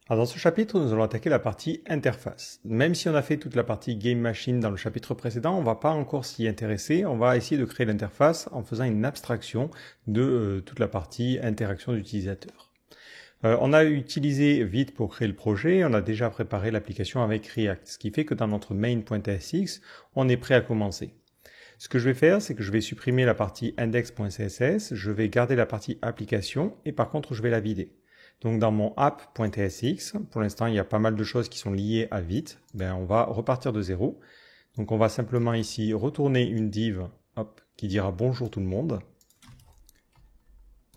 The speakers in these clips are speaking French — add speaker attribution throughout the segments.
Speaker 1: Alors dans ce chapitre, nous allons attaquer la partie interface. Même si on a fait toute la partie Game Machine dans le chapitre précédent, on ne va pas encore s'y intéresser. On va essayer de créer l'interface en faisant une abstraction de toute la partie interaction d'utilisateur. On a utilisé Vite pour créer le projet. On a déjà préparé l'application avec React, ce qui fait que dans notre main.tsx, on est prêt à commencer. Ce que je vais faire, c'est que je vais supprimer la partie index.css, je vais garder la partie application et par contre, je vais la vider. Donc dans mon app.tsx, pour l'instant, il y a pas mal de choses qui sont liées à Vite. On va repartir de zéro. Donc on va simplement ici retourner une div qui dira bonjour tout le monde.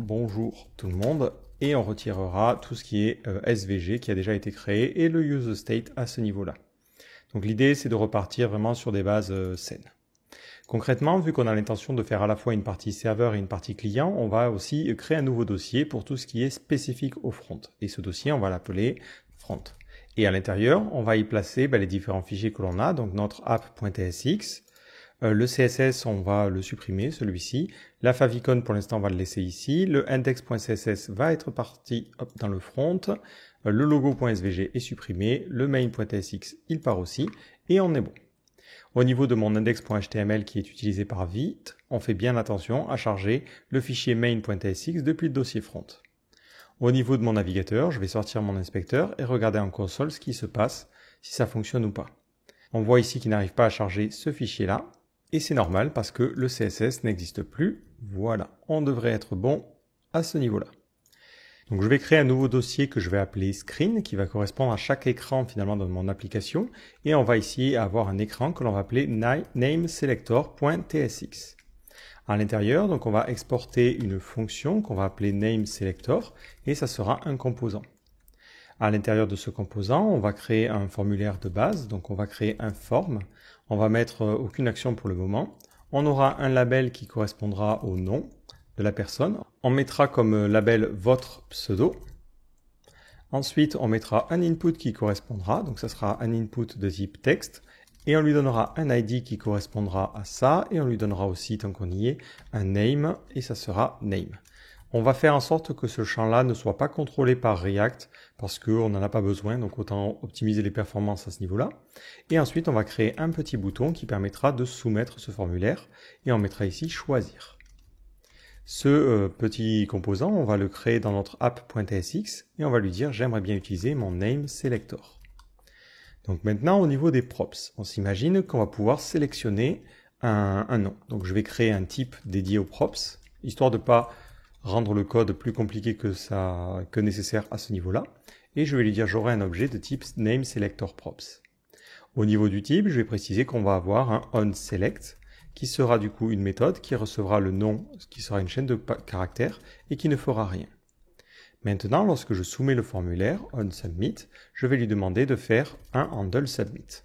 Speaker 1: Bonjour tout le monde. Et on retirera tout ce qui est SVG qui a déjà été créé et le useState à ce niveau-là. Donc l'idée, c'est de repartir vraiment sur des bases saines. Concrètement, vu qu'on a l'intention de faire à la fois une partie serveur et une partie client, on va aussi créer un nouveau dossier pour tout ce qui est spécifique au front. Et ce dossier, on va l'appeler front. Et à l'intérieur, on va y placer les différents fichiers que l'on a, donc notre app.tsx. Le CSS, on va le supprimer, celui-ci. La favicon, pour l'instant, on va le laisser ici. Le index.css va être parti dans le front. Le logo.svg est supprimé. Le main.tsx, il part aussi. Et on est bon. Au niveau de mon index.html qui est utilisé par Vite, on fait bien attention à charger le fichier main.tsx depuis le dossier front. Au niveau de mon navigateur, je vais sortir mon inspecteur et regarder en console ce qui se passe, si ça fonctionne ou pas. On voit ici qu'il n'arrive pas à charger ce fichier-là, et c'est normal parce que le CSS n'existe plus. Voilà, on devrait être bon à ce niveau-là. Donc je vais créer un nouveau dossier que je vais appeler screen, qui va correspondre à chaque écran finalement de mon application. Et on va ici avoir un écran que l'on va appeler nameSelector.tsx. À l'intérieur, donc on va exporter une fonction qu'on va appeler nameSelector, et ça sera un composant. À l'intérieur de ce composant, on va créer un formulaire de base, donc on va créer un form. On va mettre aucune action pour le moment. On aura un label qui correspondra au nom de la personne. On mettra comme label votre pseudo. Ensuite, on mettra un input qui correspondra, donc ça sera un input de type texte, et on lui donnera un ID qui correspondra à ça, et on lui donnera aussi, tant qu'on y est, un name, et ça sera name. On va faire en sorte que ce champ-là ne soit pas contrôlé par React, parce qu'on n'en a pas besoin, donc autant optimiser les performances à ce niveau-là. Et ensuite, on va créer un petit bouton qui permettra de soumettre ce formulaire, et on mettra ici choisir. Ce petit composant, on va le créer dans notre app.tsx et on va lui dire j'aimerais bien utiliser mon nameSelector. Donc maintenant au niveau des props, on s'imagine qu'on va pouvoir sélectionner un nom. Donc je vais créer un type dédié aux props, histoire de ne pas rendre le code plus compliqué que nécessaire à ce niveau-là. Et je vais lui dire j'aurai un objet de type nameSelectorProps. Au niveau du type, je vais préciser qu'on va avoir un onSelect, qui sera du coup une méthode qui recevra le nom, qui sera une chaîne de caractères et qui ne fera rien. Maintenant, lorsque je soumets le formulaire onSubmit, je vais lui demander de faire un handleSubmit.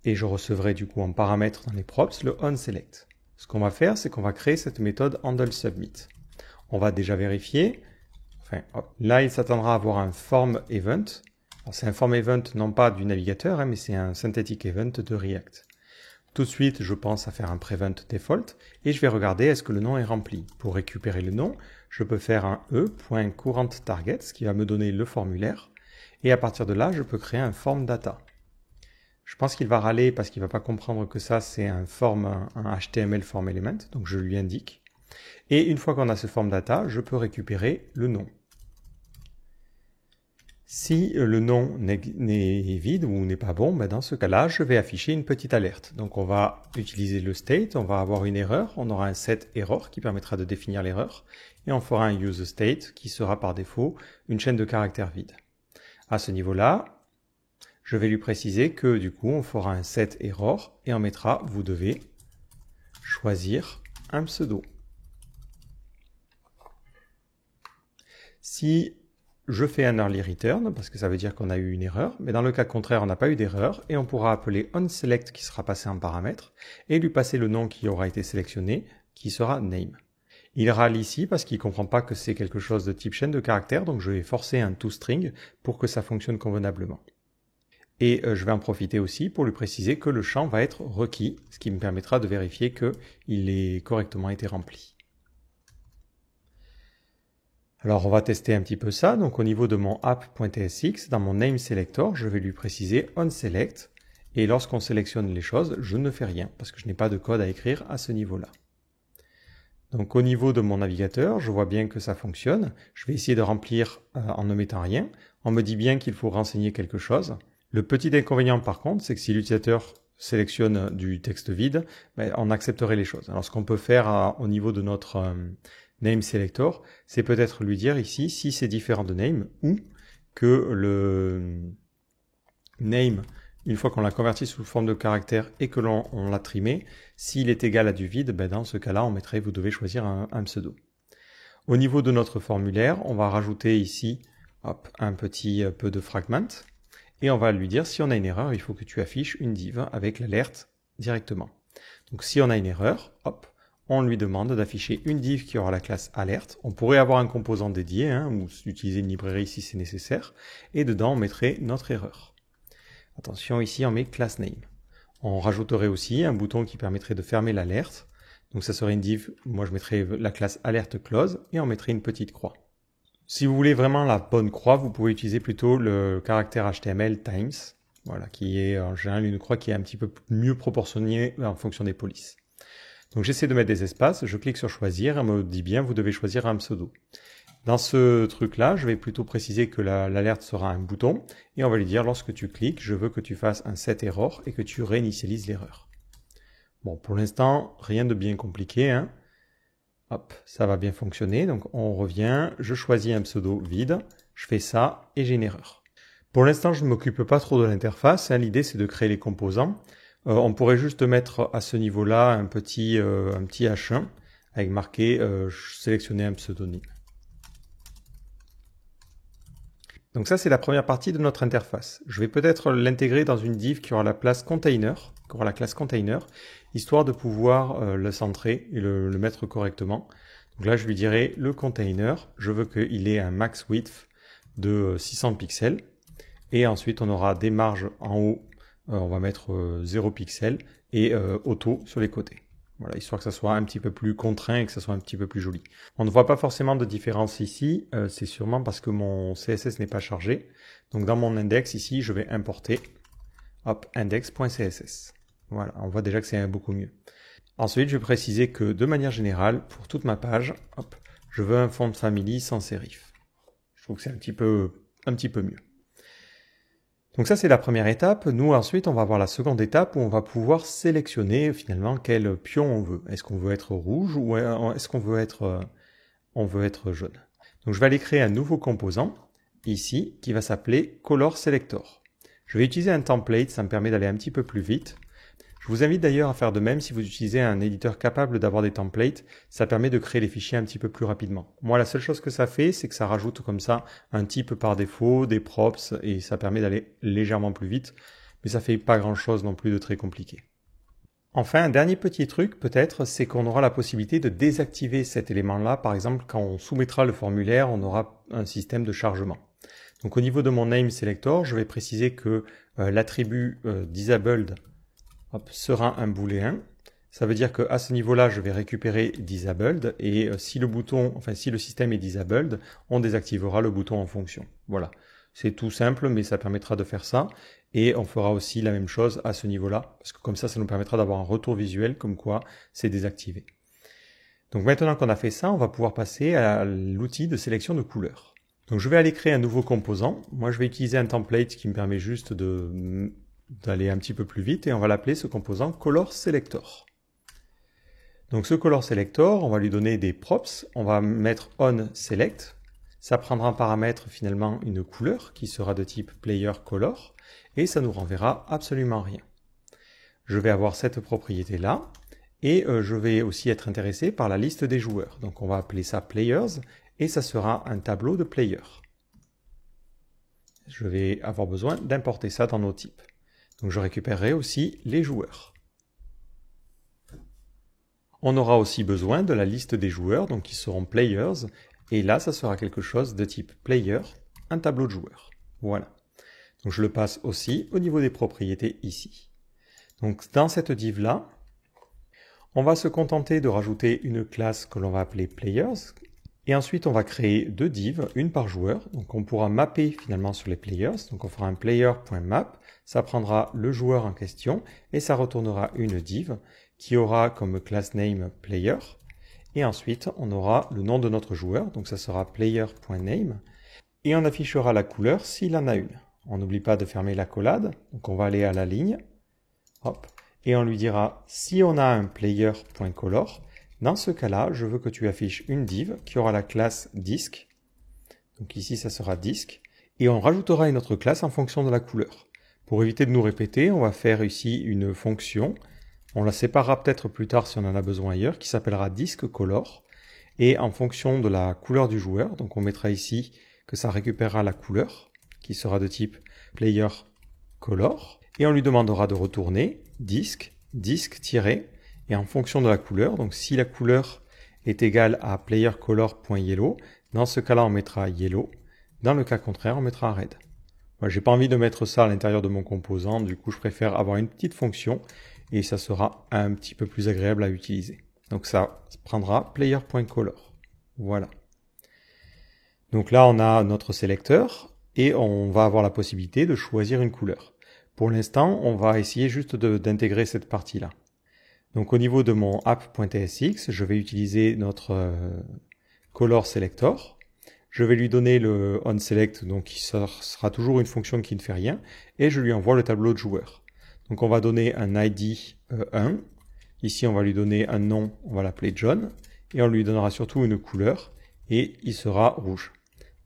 Speaker 1: Et je recevrai du coup en paramètre dans les props le onSelect. Ce qu'on va faire, c'est qu'on va créer cette méthode handleSubmit. On va déjà vérifier. Là, il s'attendra à avoir un form event. C'est un form event non pas du navigateur, mais c'est un synthetic event de React. Tout de suite, je pense à faire un prevent default et je vais regarder est-ce que le nom est rempli. Pour récupérer le nom, je peux faire un e.currentTargets qui va me donner le formulaire et à partir de là, je peux créer un form data. Je pense qu'il va râler parce qu'il ne va pas comprendre que ça, c'est un HTML form element, donc je lui indique. Et une fois qu'on a ce form data, je peux récupérer le nom. Si le nom est vide ou n'est pas bon, dans ce cas-là, je vais afficher une petite alerte. Donc on va utiliser le state, on va avoir une erreur, on aura un setError qui permettra de définir l'erreur, et on fera un useState qui sera par défaut une chaîne de caractères vide. À ce niveau-là, je vais lui préciser que du coup on fera un setError et on mettra vous devez choisir un pseudo. Si je fais un early return parce que ça veut dire qu'on a eu une erreur, mais dans le cas contraire, on n'a pas eu d'erreur et on pourra appeler onSelect qui sera passé en paramètre et lui passer le nom qui aura été sélectionné qui sera name. Il râle ici parce qu'il ne comprend pas que c'est quelque chose de type chaîne de caractères, donc je vais forcer un toString pour que ça fonctionne convenablement. Et je vais en profiter aussi pour lui préciser que le champ va être requis, ce qui me permettra de vérifier qu'il ait correctement été rempli. Alors on va tester un petit peu ça. Donc au niveau de mon app.tsx, dans mon name selector, je vais lui préciser onSelect. Et lorsqu'on sélectionne les choses, je ne fais rien parce que je n'ai pas de code à écrire à ce niveau-là. Donc au niveau de mon navigateur, je vois bien que ça fonctionne. Je vais essayer de remplir en ne mettant rien. On me dit bien qu'il faut renseigner quelque chose. Le petit inconvénient par contre, c'est que si l'utilisateur sélectionne du texte vide, on accepterait les choses. Alors ce qu'on peut faire au niveau de notre name selector, c'est peut-être lui dire ici si c'est différent de name ou que le name, une fois qu'on l'a converti sous forme de caractère et que l'on l'a trimé, s'il est égal à du vide, dans ce cas-là, on mettrait vous devez choisir un pseudo. Au niveau de notre formulaire, on va rajouter ici un petit peu de fragment et on va lui dire si on a une erreur, il faut que tu affiches une div avec l'alerte directement. Donc si on a une erreur, on lui demande d'afficher une div qui aura la classe alerte. On pourrait avoir un composant dédié ou utiliser une librairie si c'est nécessaire et dedans on mettrait notre erreur. Attention, ici on met class name. On rajouterait aussi un bouton qui permettrait de fermer l'alerte. Donc ça serait une div, moi je mettrais la classe alerte close et on mettrait une petite croix. Si vous voulez vraiment la bonne croix, vous pouvez utiliser plutôt le caractère HTML times, voilà, qui est en général une croix qui est un petit peu mieux proportionnée en fonction des polices. Donc j'essaie de mettre des espaces, je clique sur choisir, et on me dit bien vous devez choisir un pseudo. Dans ce truc-là, je vais plutôt préciser que l'alerte sera un bouton et on va lui dire lorsque tu cliques, je veux que tu fasses un set error et que tu réinitialises l'erreur. Bon, pour l'instant, rien de bien compliqué. Ça va bien fonctionner. Donc on revient, je choisis un pseudo vide, je fais ça et j'ai une erreur. Pour l'instant, je ne m'occupe pas trop de l'interface. L'idée, c'est de créer les composants. On pourrait juste mettre à ce niveau-là un petit H1 avec marqué sélectionner un pseudonyme. Donc ça, c'est la première partie de notre interface. Je vais peut-être l'intégrer dans une div qui aura la classe container, histoire de pouvoir le centrer et le mettre correctement. Donc là, je lui dirai le container, je veux qu'il ait un max width de 600 pixels. Et ensuite, on aura des marges en haut, on va mettre 0 pixels et auto sur les côtés. Voilà, histoire que ça soit un petit peu plus contraint et que ça soit un petit peu plus joli. On ne voit pas forcément de différence ici, c'est sûrement parce que mon CSS n'est pas chargé. Donc dans mon index ici, je vais importer index.css. Voilà, on voit déjà que c'est beaucoup mieux. Ensuite, je vais préciser que de manière générale, pour toute ma page, je veux un font family sans serif. Je trouve que c'est un petit peu mieux. Donc ça, c'est la première étape. Nous, ensuite, on va avoir la seconde étape où on va pouvoir sélectionner finalement quel pion on veut. Est-ce qu'on veut être rouge ou est-ce qu'on veut être jaune? Donc je vais aller créer un nouveau composant ici qui va s'appeler Color Selector. Je vais utiliser un template, ça me permet d'aller un petit peu plus vite. Je vous invite d'ailleurs à faire de même si vous utilisez un éditeur capable d'avoir des templates, ça permet de créer les fichiers un petit peu plus rapidement. Moi, la seule chose que ça fait, c'est que ça rajoute comme ça un type par défaut, des props, et ça permet d'aller légèrement plus vite, mais ça fait pas grand chose non plus de très compliqué. Enfin, un dernier petit truc peut-être, c'est qu'on aura la possibilité de désactiver cet élément-là. Par exemple, quand on soumettra le formulaire, on aura un système de chargement. Donc au niveau de mon name selector, je vais préciser que l'attribut disabled sera un booléen. Ça veut dire qu'à ce niveau-là, je vais récupérer disabled et si le système est disabled, on désactivera le bouton en fonction. Voilà. C'est tout simple, mais ça permettra de faire ça. Et on fera aussi la même chose à ce niveau-là, parce que comme ça nous permettra d'avoir un retour visuel comme quoi c'est désactivé. Donc maintenant qu'on a fait ça, on va pouvoir passer à l'outil de sélection de couleurs. Donc je vais aller créer un nouveau composant. Moi, je vais utiliser un template qui me permet juste d'aller un petit peu plus vite et on va l'appeler ce composant Color Selector. Donc ce Color Selector, on va lui donner des props, on va mettre onSelect, ça prendra en paramètre finalement une couleur qui sera de type Player Color et ça nous renverra absolument rien. Je vais avoir cette propriété là et je vais aussi être intéressé par la liste des joueurs. Donc on va appeler ça Players et ça sera un tableau de Players. Je vais avoir besoin d'importer ça dans nos types. Donc je récupérerai aussi les joueurs. On aura aussi besoin de la liste des joueurs, donc qui seront players, et là ça sera quelque chose de type player, un tableau de joueurs. Voilà. Donc je le passe aussi au niveau des propriétés ici. Donc dans cette div là, on va se contenter de rajouter une classe que l'on va appeler players, Et ensuite, on va créer deux divs, une par joueur. Donc on pourra mapper finalement sur les players. Donc on fera un player.map. Ça prendra le joueur en question et ça retournera une div qui aura comme class name player. Et ensuite, on aura le nom de notre joueur. Donc ça sera player.name. Et on affichera la couleur s'il en a une. On n'oublie pas de fermer la collade. Donc on va aller à la ligne. Hop. Et on lui dira si on a un player.color. Dans ce cas-là, je veux que tu affiches une div qui aura la classe disc. Donc ici, ça sera disc. Et on rajoutera une autre classe en fonction de la couleur. Pour éviter de nous répéter, on va faire ici une fonction. On la séparera peut-être plus tard si on en a besoin ailleurs, qui s'appellera discColor. Et en fonction de la couleur du joueur, donc on mettra ici que ça récupérera la couleur, qui sera de type player_color. Et on lui demandera de retourner disc, et en fonction de la couleur, donc si la couleur est égale à playerColor.yellow, dans ce cas-là, on mettra yellow. Dans le cas contraire, on mettra red. Moi, j'ai pas envie de mettre ça à l'intérieur de mon composant, du coup, je préfère avoir une petite fonction et ça sera un petit peu plus agréable à utiliser. Donc ça prendra player.color. Voilà. Donc là, on a notre sélecteur et on va avoir la possibilité de choisir une couleur. Pour l'instant, on va essayer juste d'intégrer cette partie-là. Donc au niveau de mon app.tsx, je vais utiliser notre color selector. Je vais lui donner le onSelect, donc qui sera toujours une fonction qui ne fait rien, et je lui envoie le tableau de joueur. Donc on va donner un ID 1. Ici on va lui donner un nom, on va l'appeler John, et on lui donnera surtout une couleur, et il sera rouge.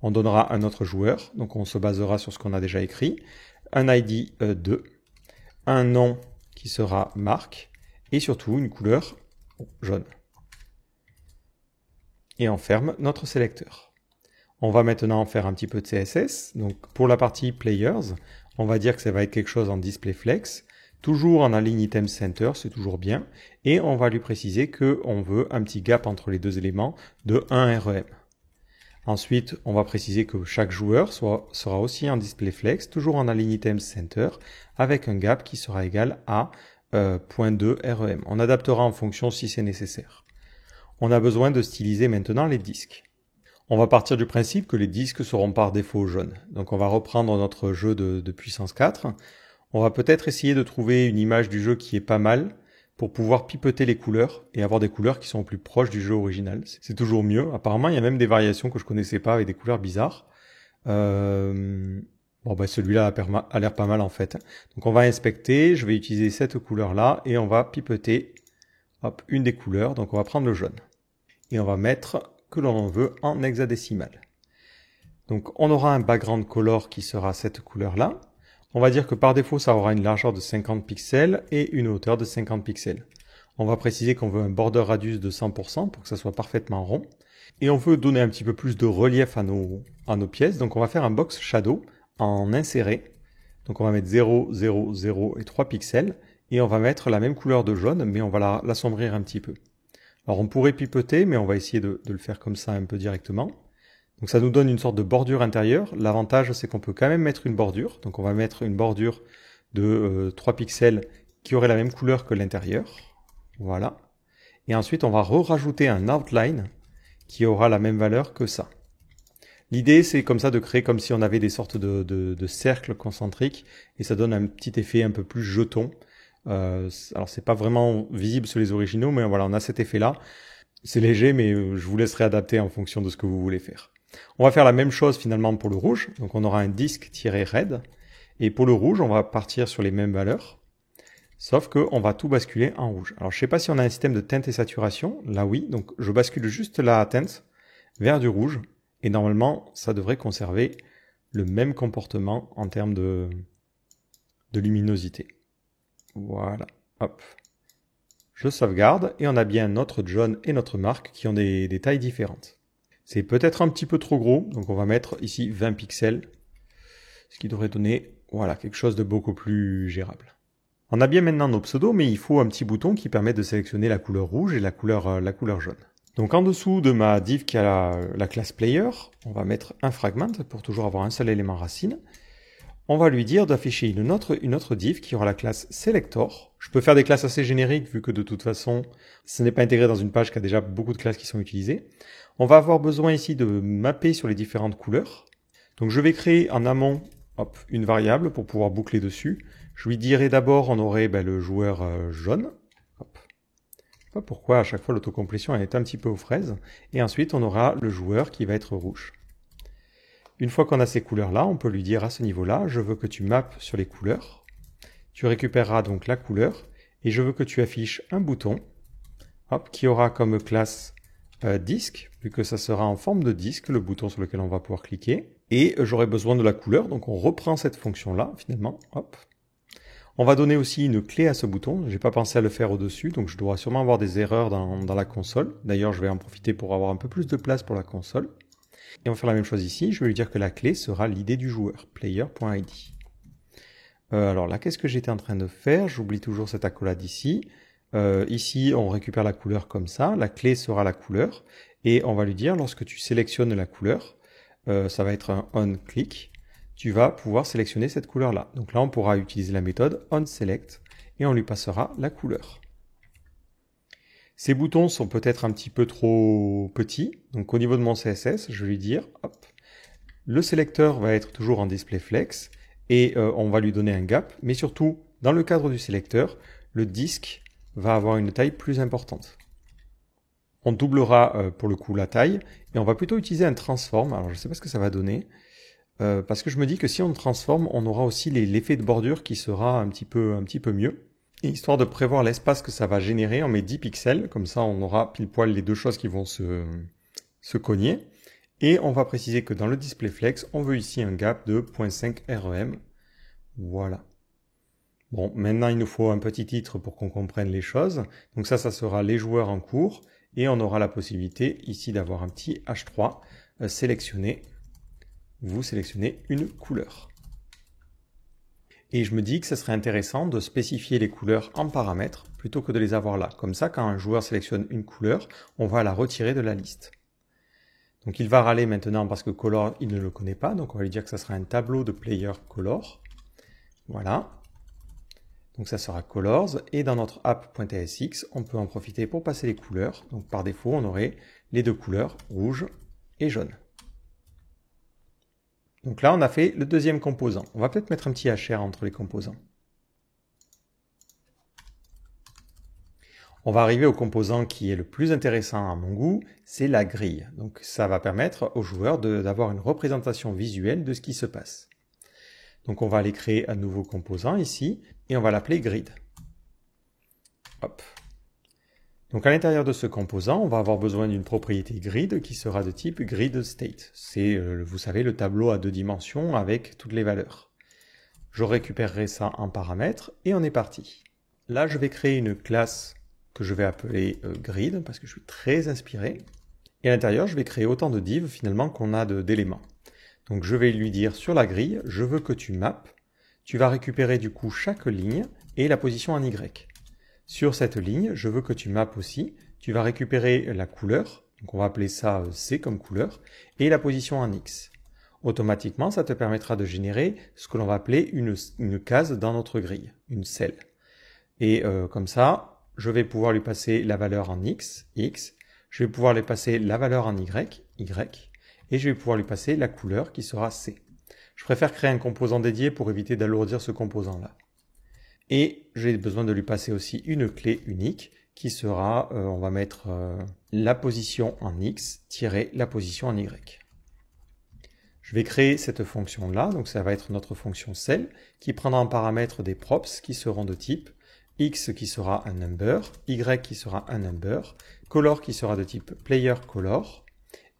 Speaker 1: On donnera un autre joueur, donc on se basera sur ce qu'on a déjà écrit, un ID 2, un nom qui sera Marc, et surtout une couleur jaune. Et on ferme notre sélecteur. On va maintenant faire un petit peu de CSS. Donc pour la partie Players, on va dire que ça va être quelque chose en DisplayFlex, toujours en align item center, c'est toujours bien. Et on va lui préciser qu'on veut un petit gap entre les deux éléments de 1 REM. Ensuite, on va préciser que chaque joueur sera aussi en DisplayFlex, toujours en align item center, avec un gap qui sera égal à 0.2 REM. On adaptera en fonction si c'est nécessaire. On a besoin de styliser maintenant les disques. On va partir du principe que les disques seront par défaut jaunes. Donc on va reprendre notre jeu de puissance 4. On va peut-être essayer de trouver une image du jeu qui est pas mal pour pouvoir pipeter les couleurs et avoir des couleurs qui sont plus proches du jeu original. C'est toujours mieux. Apparemment, il y a même des variations que je connaissais pas avec des couleurs bizarres. Bon, bah, celui-là a l'air pas mal en fait. Donc on va inspecter, je vais utiliser cette couleur-là et on va pipeter une des couleurs. Donc on va prendre le jaune. Et on va mettre que l'on veut en hexadécimal. Donc on aura un background color qui sera cette couleur-là. On va dire que par défaut, ça aura une largeur de 50 pixels et une hauteur de 50 pixels. On va préciser qu'on veut un border radius de 100% pour que ça soit parfaitement rond. Et on veut donner un petit peu plus de relief à nos pièces. Donc on va faire un box shadow en inséré. Donc on va mettre 0, 0, 0 et 3 pixels. Et on va mettre la même couleur de jaune, mais on va l'assombrir un petit peu. Alors on pourrait pipeter, mais on va essayer de le faire comme ça un peu directement. Donc ça nous donne une sorte de bordure intérieure. L'avantage, c'est qu'on peut quand même mettre une bordure. Donc on va mettre une bordure de 3 pixels qui aurait la même couleur que l'intérieur. Voilà. Et ensuite, on va rajouter un outline qui aura la même valeur que ça. L'idée, c'est comme ça de créer comme si on avait des sortes de cercles concentriques. Et ça donne un petit effet un peu plus jeton. Alors c'est pas vraiment visible sur les originaux, mais voilà, on a cet effet-là. C'est léger, mais je vous laisserai adapter en fonction de ce que vous voulez faire. On va faire la même chose finalement pour le rouge. Donc on aura un disc-red. Et pour le rouge, on va partir sur les mêmes valeurs. Sauf qu'on va tout basculer en rouge. Alors je sais pas si on a un système de teinte et saturation. Là oui, donc je bascule juste la teinte vers du rouge. Et normalement, ça devrait conserver le même comportement en termes de luminosité. Voilà, hop. Je sauvegarde et on a bien notre John et notre Marc qui ont des tailles différentes. C'est peut-être un petit peu trop gros, donc on va mettre ici 20 pixels, ce qui devrait donner voilà, quelque chose de beaucoup plus gérable. On a bien maintenant nos pseudos, mais il faut un petit bouton qui permet de sélectionner la couleur rouge et la couleur jaune. Donc en dessous de ma div qui a la classe player, on va mettre un fragment pour toujours avoir un seul élément racine. on va lui dire d'afficher une autre div qui aura la classe selector. Je peux faire des classes assez génériques vu que de toute façon, ce n'est pas intégré dans une page qui a déjà beaucoup de classes qui sont utilisées. On va avoir besoin ici de mapper sur les différentes couleurs. Donc je vais créer en amont une variable pour pouvoir boucler dessus. Je lui dirai d'abord, on aurait le joueur jaune. Hop. Je sais pas pourquoi à chaque fois l'autocomplétion est un petit peu aux fraises. Et ensuite, on aura le joueur qui va être rouge. Une fois qu'on a ces couleurs-là, on peut lui dire à ce niveau-là, je veux que tu mappes sur les couleurs. Tu récupéreras donc la couleur et je veux que tu affiches un bouton qui aura comme classe disque, vu que ça sera en forme de disque, le bouton sur lequel on va pouvoir cliquer. Et j'aurai besoin de la couleur, donc on reprend cette fonction-là finalement. Hop. On va donner aussi une clé à ce bouton. Je n'ai pas pensé à le faire au-dessus, donc je dois sûrement avoir des erreurs dans la console. D'ailleurs, je vais en profiter pour avoir un peu plus de place pour la console. Et on va faire la même chose ici, je vais lui dire que la clé sera l'id du joueur, player.id. Alors là, qu'est-ce que j'étais en train de faire? J'oublie toujours cette accolade ici. Ici, on récupère la couleur comme ça, la clé sera la couleur, et on va lui dire, lorsque tu sélectionnes la couleur, ça va être un onClick, tu vas pouvoir sélectionner cette couleur-là. Donc là, on pourra utiliser la méthode onSelect, et on lui passera la couleur. Ces boutons sont peut-être un petit peu trop petits, donc au niveau de mon CSS, je vais lui dire, le sélecteur va être toujours en display flex, et on va lui donner un gap, mais surtout, dans le cadre du sélecteur, le disque va avoir une taille plus importante. On doublera pour le coup la taille, et on va plutôt utiliser un transform, alors je ne sais pas ce que ça va donner, parce que je me dis que si on transforme, on aura aussi l'effet de bordure qui sera un petit peu mieux. Et histoire de prévoir l'espace que ça va générer, on met 10 pixels, comme ça on aura pile poil les deux choses qui vont se cogner. Et on va préciser que dans le display flex, on veut ici un gap de 0.5 rem. Voilà. Bon, maintenant il nous faut un petit titre pour qu'on comprenne les choses. Donc ça sera les joueurs en cours. Et on aura la possibilité ici d'avoir un petit H3 sélectionné. Vous sélectionnez une couleur. Et je me dis que ce serait intéressant de spécifier les couleurs en paramètres plutôt que de les avoir là. Comme ça, quand un joueur sélectionne une couleur, on va la retirer de la liste. Donc il va râler maintenant parce que color, il ne le connaît pas. Donc on va lui dire que ça sera un tableau de player color. Voilà. Donc ça sera colors. Et dans notre app.tsx, on peut en profiter pour passer les couleurs. Donc par défaut, on aurait les deux couleurs, rouge et jaune. Donc là, on a fait le deuxième composant. On va peut-être mettre un petit HR entre les composants. On va arriver au composant qui est le plus intéressant à mon goût, c'est la grille. Donc ça va permettre aux joueurs d'avoir une représentation visuelle de ce qui se passe. Donc on va aller créer un nouveau composant ici, et on va l'appeler grid. Hop. Donc à l'intérieur de ce composant, on va avoir besoin d'une propriété grid qui sera de type grid state. C'est, vous savez, le tableau à 2 dimensions avec toutes les valeurs. Je récupérerai ça en paramètres et on est parti. Là, je vais créer une classe que je vais appeler grid parce que je suis très inspiré. Et à l'intérieur, je vais créer autant de divs finalement qu'on a d'éléments. Donc je vais lui dire sur la grille, je veux que tu mappes. Tu vas récupérer du coup chaque ligne et la position en Y. Sur cette ligne, je veux que tu mappes aussi. Tu vas récupérer la couleur, donc on va appeler ça C comme couleur, et la position en X. Automatiquement, ça te permettra de générer ce que l'on va appeler une case dans notre grille, une cell. Et comme ça, je vais pouvoir lui passer la valeur en X, X. Je vais pouvoir lui passer la valeur en Y, Y. Et je vais pouvoir lui passer la couleur qui sera C. Je préfère créer un composant dédié pour éviter d'alourdir ce composant-là. Et j'ai besoin de lui passer aussi une clé unique qui sera, on va mettre la position en X la position en Y. Je vais créer cette fonction-là, donc ça va être notre fonction cell qui prendra en paramètre des props qui seront de type X qui sera un number, Y qui sera un number, color qui sera de type player color,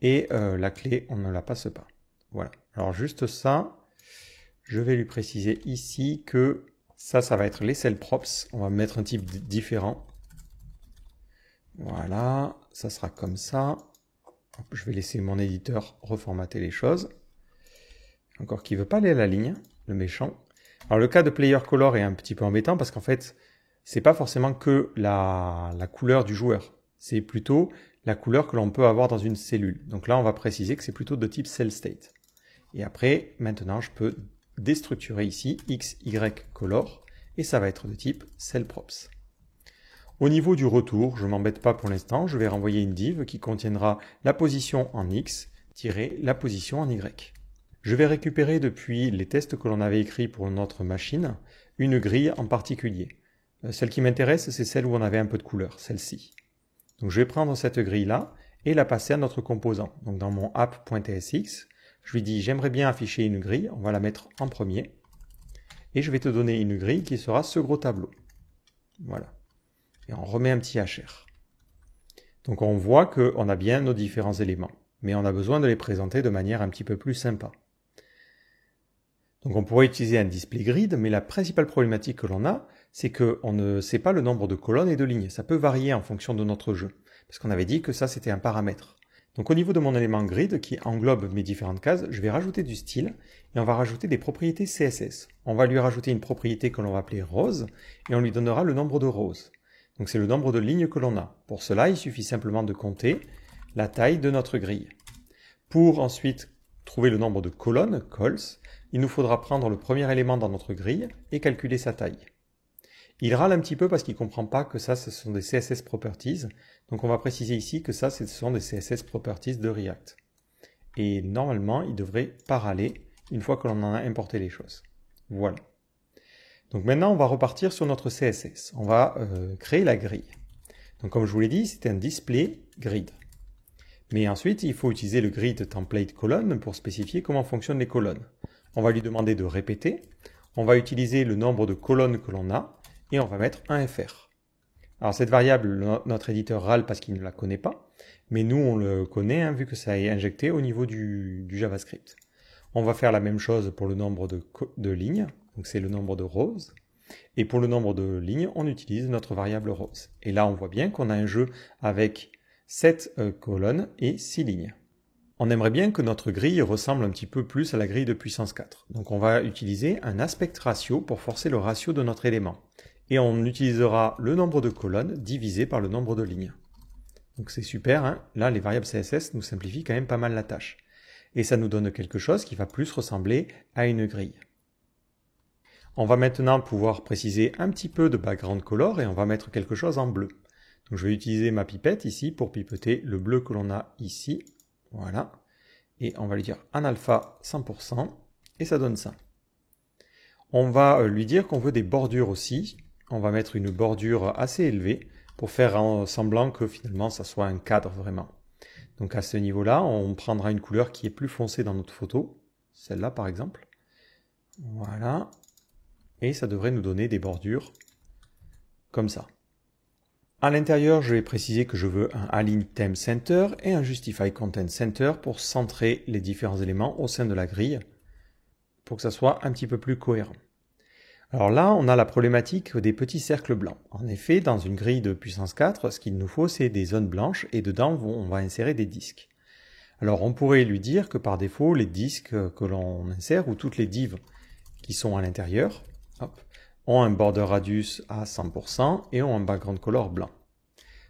Speaker 1: et la clé, on ne la passe pas. Voilà. Alors juste ça, je vais lui préciser ici que ça va être les cell props. On va mettre un type différent. Voilà, ça sera comme ça. Je vais laisser mon éditeur reformater les choses. Encore qu'il ne veut pas aller à la ligne, le méchant. Alors le cas de player color est un petit peu embêtant parce qu'en fait, c'est pas forcément que la couleur du joueur. C'est plutôt la couleur que l'on peut avoir dans une cellule. Donc là, on va préciser que c'est plutôt de type cell state. Et après, maintenant, je peux déstructurer ici XYColor et ça va être de type CellProps. Au niveau du retour, je ne m'embête pas pour l'instant, je vais renvoyer une div qui contiendra la position en X la position en Y. Je vais récupérer depuis les tests que l'on avait écrits pour notre machine une grille en particulier. Celle qui m'intéresse, c'est celle où on avait un peu de couleur, celle-ci. Donc je vais prendre cette grille-là et la passer à notre composant. Donc dans mon app.tsx, je lui dis j'aimerais bien afficher une grille, on va la mettre en premier. Et je vais te donner une grille qui sera ce gros tableau. Voilà. Et on remet un petit HR. Donc on voit qu'on a bien nos différents éléments, mais on a besoin de les présenter de manière un petit peu plus sympa. Donc on pourrait utiliser un display grid, mais la principale problématique que l'on a, c'est qu'on ne sait pas le nombre de colonnes et de lignes. Ça peut varier en fonction de notre jeu, parce qu'on avait dit que ça c'était un paramètre. Donc au niveau de mon élément grid qui englobe mes différentes cases, je vais rajouter du style et on va rajouter des propriétés CSS. On va lui rajouter une propriété que l'on va appeler rose et on lui donnera le nombre de roses. Donc c'est le nombre de lignes que l'on a. Pour cela, il suffit simplement de compter la taille de notre grille. Pour ensuite trouver le nombre de colonnes, cols, il nous faudra prendre le premier élément dans notre grille et calculer sa taille. Il râle un petit peu parce qu'il ne comprend pas que ça, ce sont des CSS Properties. Donc on va préciser ici que ça, ce sont des CSS Properties de React. Et normalement, il devrait pas râler une fois que l'on en a importé les choses. Voilà. Donc maintenant, on va repartir sur notre CSS. On va créer la grille. Donc comme je vous l'ai dit, c'est un display grid. Mais ensuite, il faut utiliser le grid template colonne pour spécifier comment fonctionnent les colonnes. On va lui demander de répéter. On va utiliser le nombre de colonnes que l'on a et on va mettre un fr. Alors cette variable, notre éditeur râle parce qu'il ne la connaît pas, mais nous on le connaît hein, vu que ça est injecté au niveau du JavaScript. On va faire la même chose pour le nombre de lignes, donc c'est le nombre de rows, et pour le nombre de lignes, on utilise notre variable rows. Et là on voit bien qu'on a un jeu avec 7 colonnes et 6 lignes. On aimerait bien que notre grille ressemble un petit peu plus à la grille de puissance 4. Donc on va utiliser un aspect ratio pour forcer le ratio de notre élément. Et on utilisera le nombre de colonnes divisé par le nombre de lignes. Donc c'est super, hein. Là les variables CSS nous simplifient quand même pas mal la tâche. Et ça nous donne quelque chose qui va plus ressembler à une grille. On va maintenant pouvoir préciser un petit peu de background color et on va mettre quelque chose en bleu. Donc je vais utiliser ma pipette ici pour pipeter le bleu que l'on a ici. Voilà. Et on va lui dire en alpha 100% et ça donne ça. On va lui dire qu'on veut des bordures aussi. On va mettre une bordure assez élevée pour faire semblant que finalement ça soit un cadre vraiment. Donc à ce niveau-là, on prendra une couleur qui est plus foncée dans notre photo. Celle-là par exemple. Voilà. Et ça devrait nous donner des bordures comme ça. À l'intérieur, je vais préciser que je veux un Align Theme Center et un Justify Content Center pour centrer les différents éléments au sein de la grille pour que ça soit un petit peu plus cohérent. Alors là, on a la problématique des petits cercles blancs. En effet, dans une grille de puissance 4, ce qu'il nous faut, c'est des zones blanches et dedans, on va insérer des disques. Alors on pourrait lui dire que par défaut, les disques que l'on insère ou toutes les divs qui sont à l'intérieur, ont un border radius à 100% et ont un background color blanc.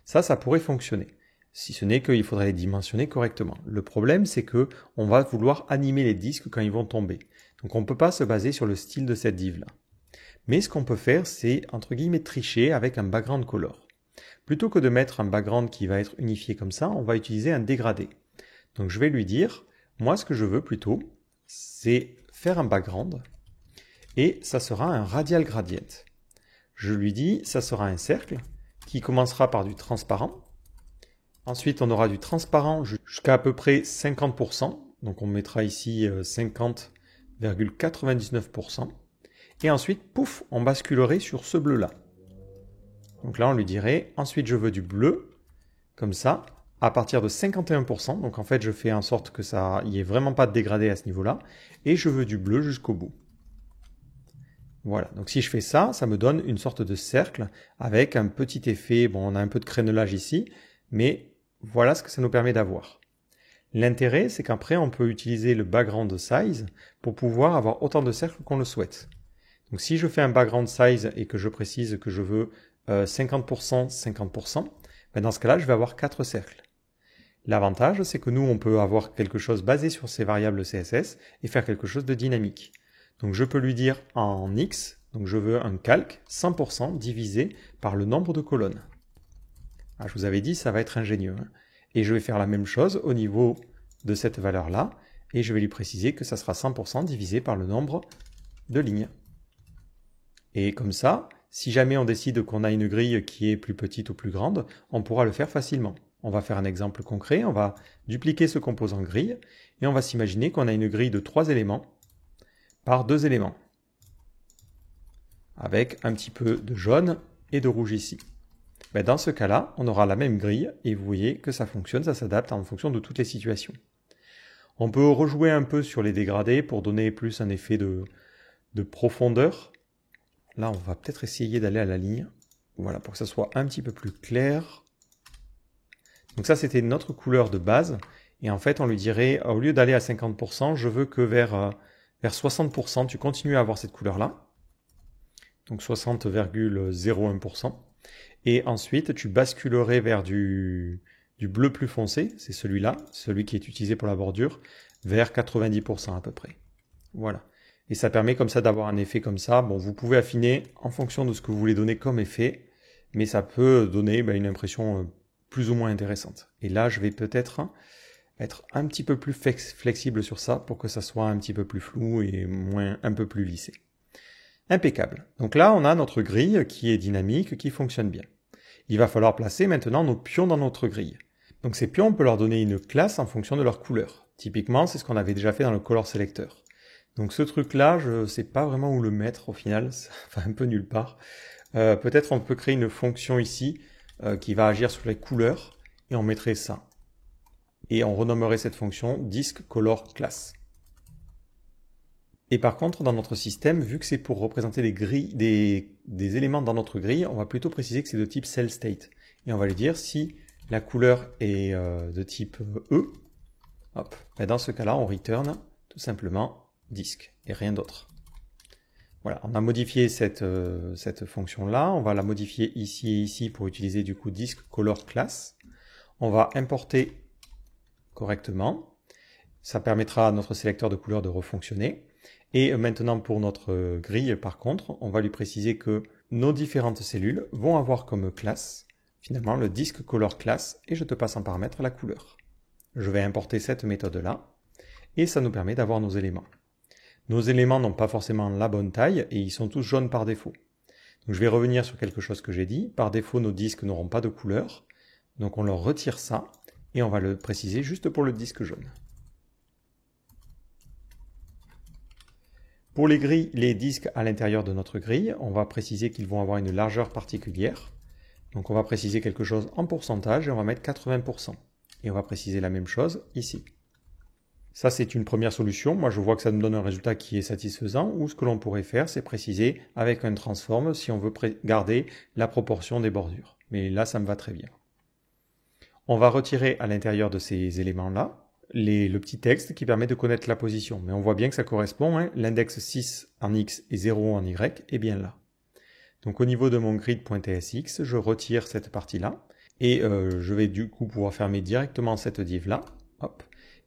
Speaker 1: Ça pourrait fonctionner, si ce n'est qu'il faudrait les dimensionner correctement. Le problème, c'est que on va vouloir animer les disques quand ils vont tomber. Donc on ne peut pas se baser sur le style de cette div-là. Mais ce qu'on peut faire, c'est entre guillemets tricher avec un background color. Plutôt que de mettre un background qui va être unifié comme ça, on va utiliser un dégradé. Donc je vais lui dire, moi ce que je veux plutôt, c'est faire un background et ça sera un radial gradient. Je lui dis, ça sera un cercle qui commencera par du transparent. Ensuite, on aura du transparent jusqu'à à peu près 50%. Donc on mettra ici 50,99%. Et ensuite, pouf, on basculerait sur ce bleu-là. Donc là, on lui dirait, ensuite je veux du bleu, comme ça, à partir de 51%. Donc en fait, je fais en sorte que ça n'y ait vraiment pas de dégradé à ce niveau-là. Et je veux du bleu jusqu'au bout. Voilà, donc si je fais ça, ça me donne une sorte de cercle avec un petit effet, bon on a un peu de crénelage ici, mais voilà ce que ça nous permet d'avoir. L'intérêt, c'est qu'après on peut utiliser le background size pour pouvoir avoir autant de cercles qu'on le souhaite. Donc si je fais un background size et que je précise que je veux 50%, 50%, ben dans ce cas-là je vais avoir 4 cercles. L'avantage, c'est que nous on peut avoir quelque chose basé sur ces variables CSS et faire quelque chose de dynamique. Donc je peux lui dire en X, donc je veux un calque 100% divisé par le nombre de colonnes. Ah, je vous avais dit, ça va être ingénieux. Hein. Et je vais faire la même chose au niveau de cette valeur-là, et je vais lui préciser que ça sera 100% divisé par le nombre de lignes. Et comme ça, si jamais on décide qu'on a une grille qui est plus petite ou plus grande, on pourra le faire facilement. On va faire un exemple concret, on va dupliquer ce composant grille, et on va s'imaginer qu'on a une grille de 3 éléments par 2 éléments, avec un petit peu de jaune et de rouge ici. Ben dans ce cas-là, on aura la même grille, et vous voyez que ça fonctionne, ça s'adapte en fonction de toutes les situations. On peut rejouer un peu sur les dégradés pour donner plus un effet de profondeur. Là, on va peut-être essayer d'aller à la ligne. Voilà, pour que ça soit un petit peu plus clair. Donc ça, c'était notre couleur de base. Et en fait, on lui dirait, au lieu d'aller à 50%, je veux que vers 60%, tu continues à avoir cette couleur-là. Donc 60,01%. Et ensuite, tu basculerais vers du bleu plus foncé, c'est celui-là, celui qui est utilisé pour la bordure, vers 90% à peu près. Voilà. Et ça permet comme ça d'avoir un effet comme ça. Bon, vous pouvez affiner en fonction de ce que vous voulez donner comme effet, mais ça peut donner une impression plus ou moins intéressante. Et là, je vais peut-être être un petit peu plus flexible sur ça pour que ça soit un petit peu plus flou et un peu plus lissé. Impeccable. Donc là, on a notre grille qui est dynamique, qui fonctionne bien. Il va falloir placer maintenant nos pions dans notre grille. Donc ces pions, on peut leur donner une classe en fonction de leur couleur. Typiquement, c'est ce qu'on avait déjà fait dans le color selector. Donc ce truc-là, je ne sais pas vraiment où le mettre au final, ça va un peu nulle part. Peut-être on peut créer une fonction ici qui va agir sur les couleurs et on mettrait ça. Et on renommerait cette fonction disk color class. Et par contre, dans notre système, vu que c'est pour représenter des éléments dans notre grille, on va plutôt préciser que c'est de type cell state. Et on va lui dire si la couleur est de type E, hop, et dans ce cas-là, on return tout simplement disk et rien d'autre. Voilà, on a modifié cette fonction-là, on va la modifier ici et ici pour utiliser du coup disk color class. On va importer correctement. Ça permettra à notre sélecteur de couleurs de refonctionner. Et maintenant pour notre grille, par contre, on va lui préciser que nos différentes cellules vont avoir comme classe, finalement, le disk color class, et je te passe en paramètre la couleur. Je vais importer cette méthode-là, et ça nous permet d'avoir nos éléments. Nos éléments n'ont pas forcément la bonne taille, et ils sont tous jaunes par défaut. Donc je vais revenir sur quelque chose que j'ai dit. Par défaut, nos disques n'auront pas de couleur, donc on leur retire ça, et on va le préciser juste pour le disque jaune. Pour les disques à l'intérieur de notre grille, on va préciser qu'ils vont avoir une largeur particulière. Donc on va préciser quelque chose en pourcentage et on va mettre 80%. Et on va préciser la même chose ici. Ça, c'est une première solution. Moi, je vois que ça nous donne un résultat qui est satisfaisant. Ou ce que l'on pourrait faire, c'est préciser avec un transform si on veut garder la proportion des bordures. Mais là, ça me va très bien. On va retirer à l'intérieur de ces éléments-là le petit texte qui permet de connaître la position. Mais on voit bien que ça correspond, hein, l'index 6 en X et 0 en Y est bien là. Donc au niveau de mon grid.tsx, je retire cette partie-là et je vais du coup pouvoir fermer directement cette div-là. Hop.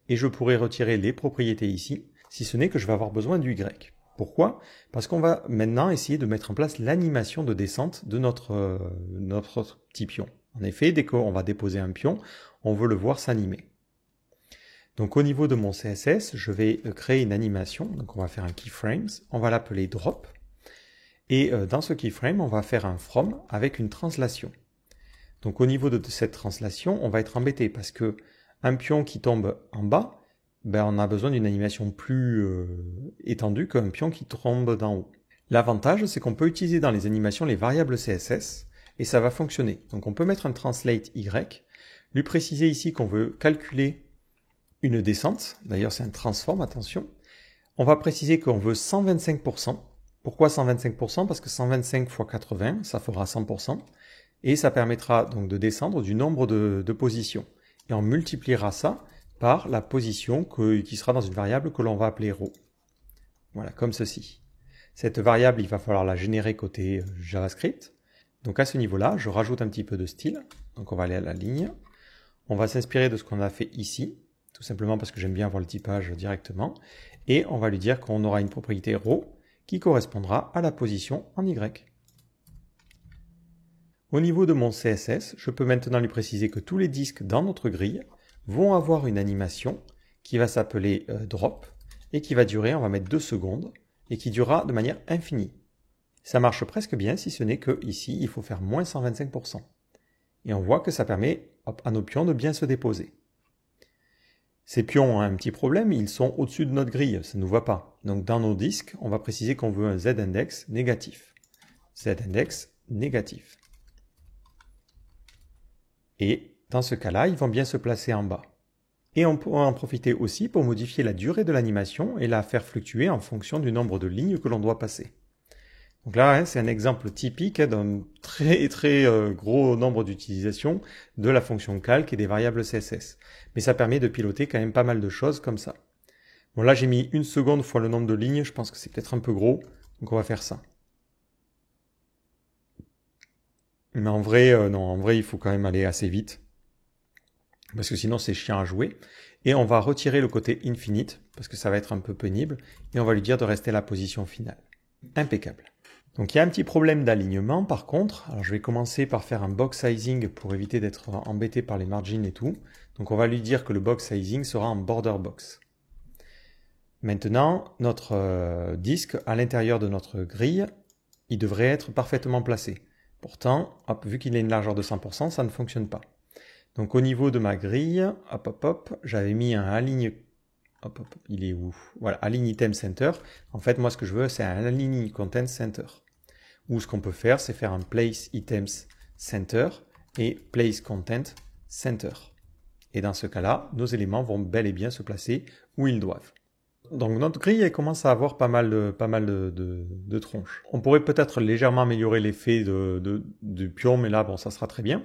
Speaker 1: Et je pourrais retirer les propriétés ici, si ce n'est que je vais avoir besoin du Y. Pourquoi? Parce qu'on va maintenant essayer de mettre en place l'animation de descente de notre petit pion. En effet, dès qu'on va déposer un pion, on veut le voir s'animer. Donc au niveau de mon CSS, je vais créer une animation. Donc on va faire un keyframes, on va l'appeler drop. Et dans ce keyframe, on va faire un from avec une translation. Donc au niveau de cette translation, on va être embêté parce que un pion qui tombe en bas, on a besoin d'une animation plus étendue qu'un pion qui tombe d'en haut. L'avantage, c'est qu'on peut utiliser dans les animations les variables CSS et ça va fonctionner. Donc on peut mettre un translate Y, lui préciser ici qu'on veut calculer une descente, d'ailleurs c'est un transform, attention. On va préciser qu'on veut 125%. Pourquoi 125%? Parce que 125 x 80, ça fera 100%. Et ça permettra donc de descendre du nombre de positions. Et on multipliera ça par la position qui sera dans une variable que l'on va appeler row. Voilà, comme ceci. Cette variable, il va falloir la générer côté JavaScript. Donc à ce niveau-là, je rajoute un petit peu de style. Donc on va aller à la ligne. On va s'inspirer de ce qu'on a fait ici. tout simplement parce que j'aime bien avoir le typage directement. Et on va lui dire qu'on aura une propriété row qui correspondra à la position en Y. Au niveau de mon CSS, je peux maintenant lui préciser que tous les disques dans notre grille vont avoir une animation qui va s'appeler drop et qui va durer, on va mettre 2 secondes, et qui durera de manière infinie. Ça marche presque bien, si ce n'est que ici, il faut faire moins 125%. Et on voit que ça permet à nos pions de bien se déposer. Ces pions ont un petit problème, ils sont au-dessus de notre grille, ça ne nous va pas. Donc dans nos disques, on va préciser qu'on veut un z-index négatif. Z-index négatif. Et dans ce cas-là, ils vont bien se placer en bas. Et on pourra en profiter aussi pour modifier la durée de l'animation et la faire fluctuer en fonction du nombre de lignes que l'on doit passer. Donc là, c'est un exemple typique d'un très gros nombre d'utilisations de la fonction calque et des variables CSS. Mais ça permet de piloter quand même pas mal de choses comme ça. Bon, là, j'ai mis 1 seconde fois le nombre de lignes. Je pense que c'est peut-être un peu gros. Donc on va faire ça. Mais en vrai, non, en vrai, il faut quand même aller assez vite. Parce que sinon, c'est chiant à jouer. Et on va retirer le côté infinite, parce que ça va être un peu pénible. Et on va lui dire de rester à la position finale. Impeccable. Donc il y a un petit problème d'alignement par contre. Alors je vais commencer par faire un box sizing pour éviter d'être embêté par les margins et tout. Donc on va lui dire que le box sizing sera en border box. Maintenant, notre disque à l'intérieur de notre grille, il devrait être parfaitement placé. Pourtant, hop, vu qu'il a une largeur de 100%, ça ne fonctionne pas. Donc au niveau de ma grille, j'avais mis un align. Il est où? Voilà, align item center. En fait, moi ce que je veux, c'est un align content center. Ou ce qu'on peut faire, c'est faire un place items center et place content center. Et dans ce cas-là, nos éléments vont bel et bien se placer où ils doivent. Donc notre grille elle commence à avoir pas mal de tronches. On pourrait peut-être légèrement améliorer l'effet du pion, mais là, bon, ça sera très bien.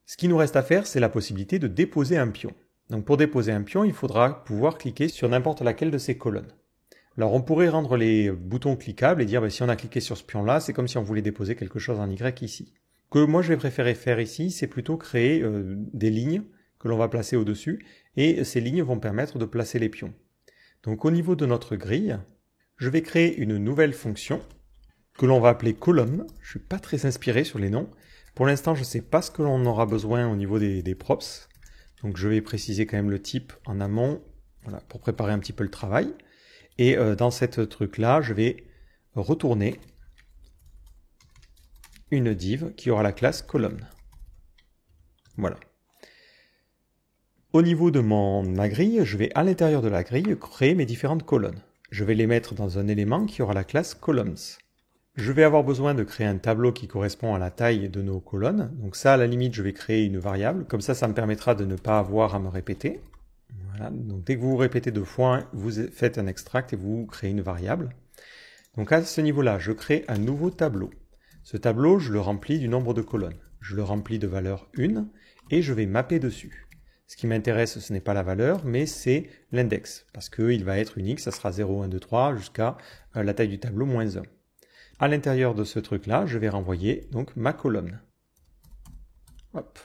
Speaker 1: Ce qui nous reste à faire, c'est la possibilité de déposer un pion. Donc pour déposer un pion, il faudra pouvoir cliquer sur n'importe laquelle de ces colonnes. Alors on pourrait rendre les boutons cliquables et dire si on a cliqué sur ce pion-là, c'est comme si on voulait déposer quelque chose en Y ici. Ce que moi je vais préférer faire ici, c'est plutôt créer des lignes que l'on va placer au-dessus et ces lignes vont permettre de placer les pions. Donc au niveau de notre grille, je vais créer une nouvelle fonction que l'on va appeler column. Je ne suis pas très inspiré sur les noms. Pour l'instant, je ne sais pas ce que l'on aura besoin au niveau des props. Donc je vais préciser quand même le type en amont, voilà, pour préparer un petit peu le travail. Et dans cette truc-là, je vais retourner une div qui aura la classe column. Voilà. Au niveau de ma grille, je vais à l'intérieur de la grille créer mes différentes colonnes. Je vais les mettre dans un élément qui aura la classe columns. Je vais avoir besoin de créer un tableau qui correspond à la taille de nos colonnes. Donc ça, à la limite, je vais créer une variable. Comme ça me permettra de ne pas avoir à me répéter. Voilà. Donc dès que vous vous répétez 2 fois, vous faites un extract et vous créez une variable. Donc à ce niveau-là, je crée un nouveau tableau. Ce tableau, je le remplis du nombre de colonnes. Je le remplis de valeur 1 et je vais mapper dessus. Ce qui m'intéresse, ce n'est pas la valeur, mais c'est l'index. Parce qu'il va être unique, ça sera 0, 1, 2, 3 jusqu'à la taille du tableau, moins 1. À l'intérieur de ce truc-là, je vais renvoyer donc ma colonne. Hop.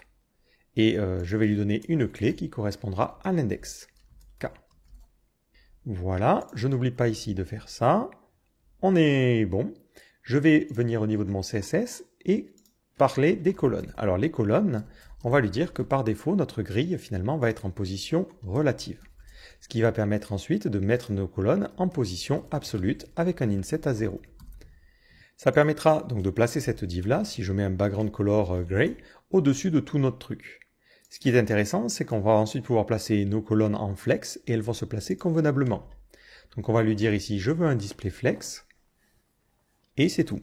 Speaker 1: Et je vais lui donner une clé qui correspondra à l'index K. Voilà, je n'oublie pas ici de faire ça. On est bon. Je vais venir au niveau de mon CSS et parler des colonnes. Alors les colonnes, on va lui dire que par défaut, notre grille finalement va être en position relative. Ce qui va permettre ensuite de mettre nos colonnes en position absolue avec un inset à 0. Ça permettra donc de placer cette div-là, si je mets un background color gray, au-dessus de tout notre truc. Ce qui est intéressant, c'est qu'on va ensuite pouvoir placer nos colonnes en flex et elles vont se placer convenablement. Donc on va lui dire ici, je veux un display flex, et c'est tout.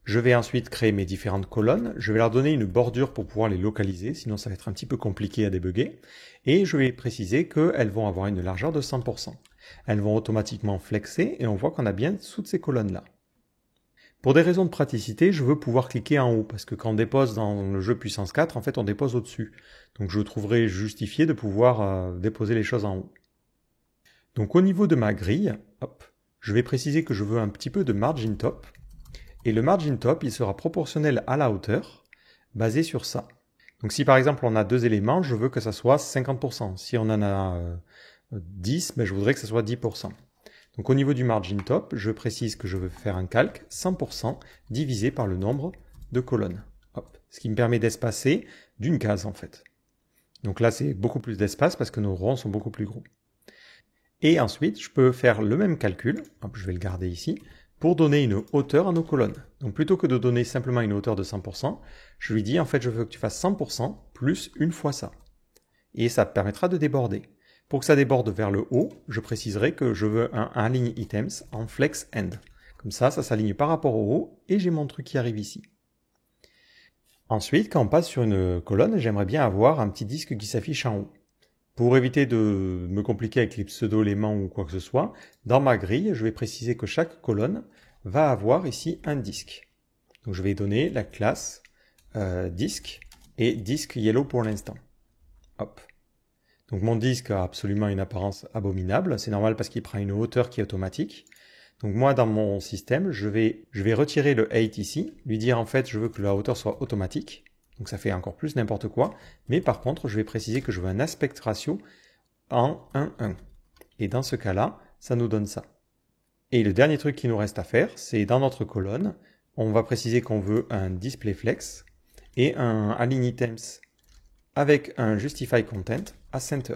Speaker 1: Je vais ensuite créer mes différentes colonnes, je vais leur donner une bordure pour pouvoir les localiser, sinon ça va être un petit peu compliqué à débugger, et je vais préciser qu'elles vont avoir une largeur de 100%. Elles vont automatiquement flexer, et on voit qu'on a bien toutes ces colonnes-là. Pour des raisons de praticité, je veux pouvoir cliquer en haut, parce que quand on dépose dans le jeu puissance 4, en fait on dépose au-dessus. Donc je trouverai justifié de pouvoir déposer les choses en haut. Donc au niveau de ma grille, hop, je vais préciser que je veux un petit peu de margin top. Et le margin top, il sera proportionnel à la hauteur, basé sur ça. Donc si par exemple on a 2 éléments, je veux que ça soit 50%. Si on en a 10, ben, je voudrais que ça soit 10%. Donc au niveau du margin top, je précise que je veux faire un calque 100% divisé par le nombre de colonnes. Hop. Ce qui me permet d'espacer d'une case en fait. Donc là c'est beaucoup plus d'espace parce que nos ronds sont beaucoup plus gros. Et ensuite je peux faire le même calcul, hop, je vais le garder ici, pour donner une hauteur à nos colonnes. Donc plutôt que de donner simplement une hauteur de 100%, je lui dis en fait je veux que tu fasses 100% plus une fois ça. Et ça permettra de déborder. Pour que ça déborde vers le haut, je préciserai que je veux un align items en flex end. Comme ça s'aligne par rapport au haut et j'ai mon truc qui arrive ici. Ensuite, quand on passe sur une colonne, j'aimerais bien avoir un petit disque qui s'affiche en haut. Pour éviter de me compliquer avec les pseudo-éléments ou quoi que ce soit, dans ma grille, je vais préciser que chaque colonne va avoir ici un disque. Donc je vais donner la classe disque et disque yellow pour l'instant. Hop. Donc mon disque a absolument une apparence abominable, c'est normal parce qu'il prend une hauteur qui est automatique. Donc moi dans mon système, je vais retirer le 8 ici, lui dire en fait je veux que la hauteur soit automatique. Donc ça fait encore plus n'importe quoi, mais par contre je vais préciser que je veux un aspect ratio en 1:1. Et dans ce cas-là, ça nous donne ça. Et le dernier truc qui nous reste à faire, c'est dans notre colonne, on va préciser qu'on veut un display flex et un align items avec un justify content à center.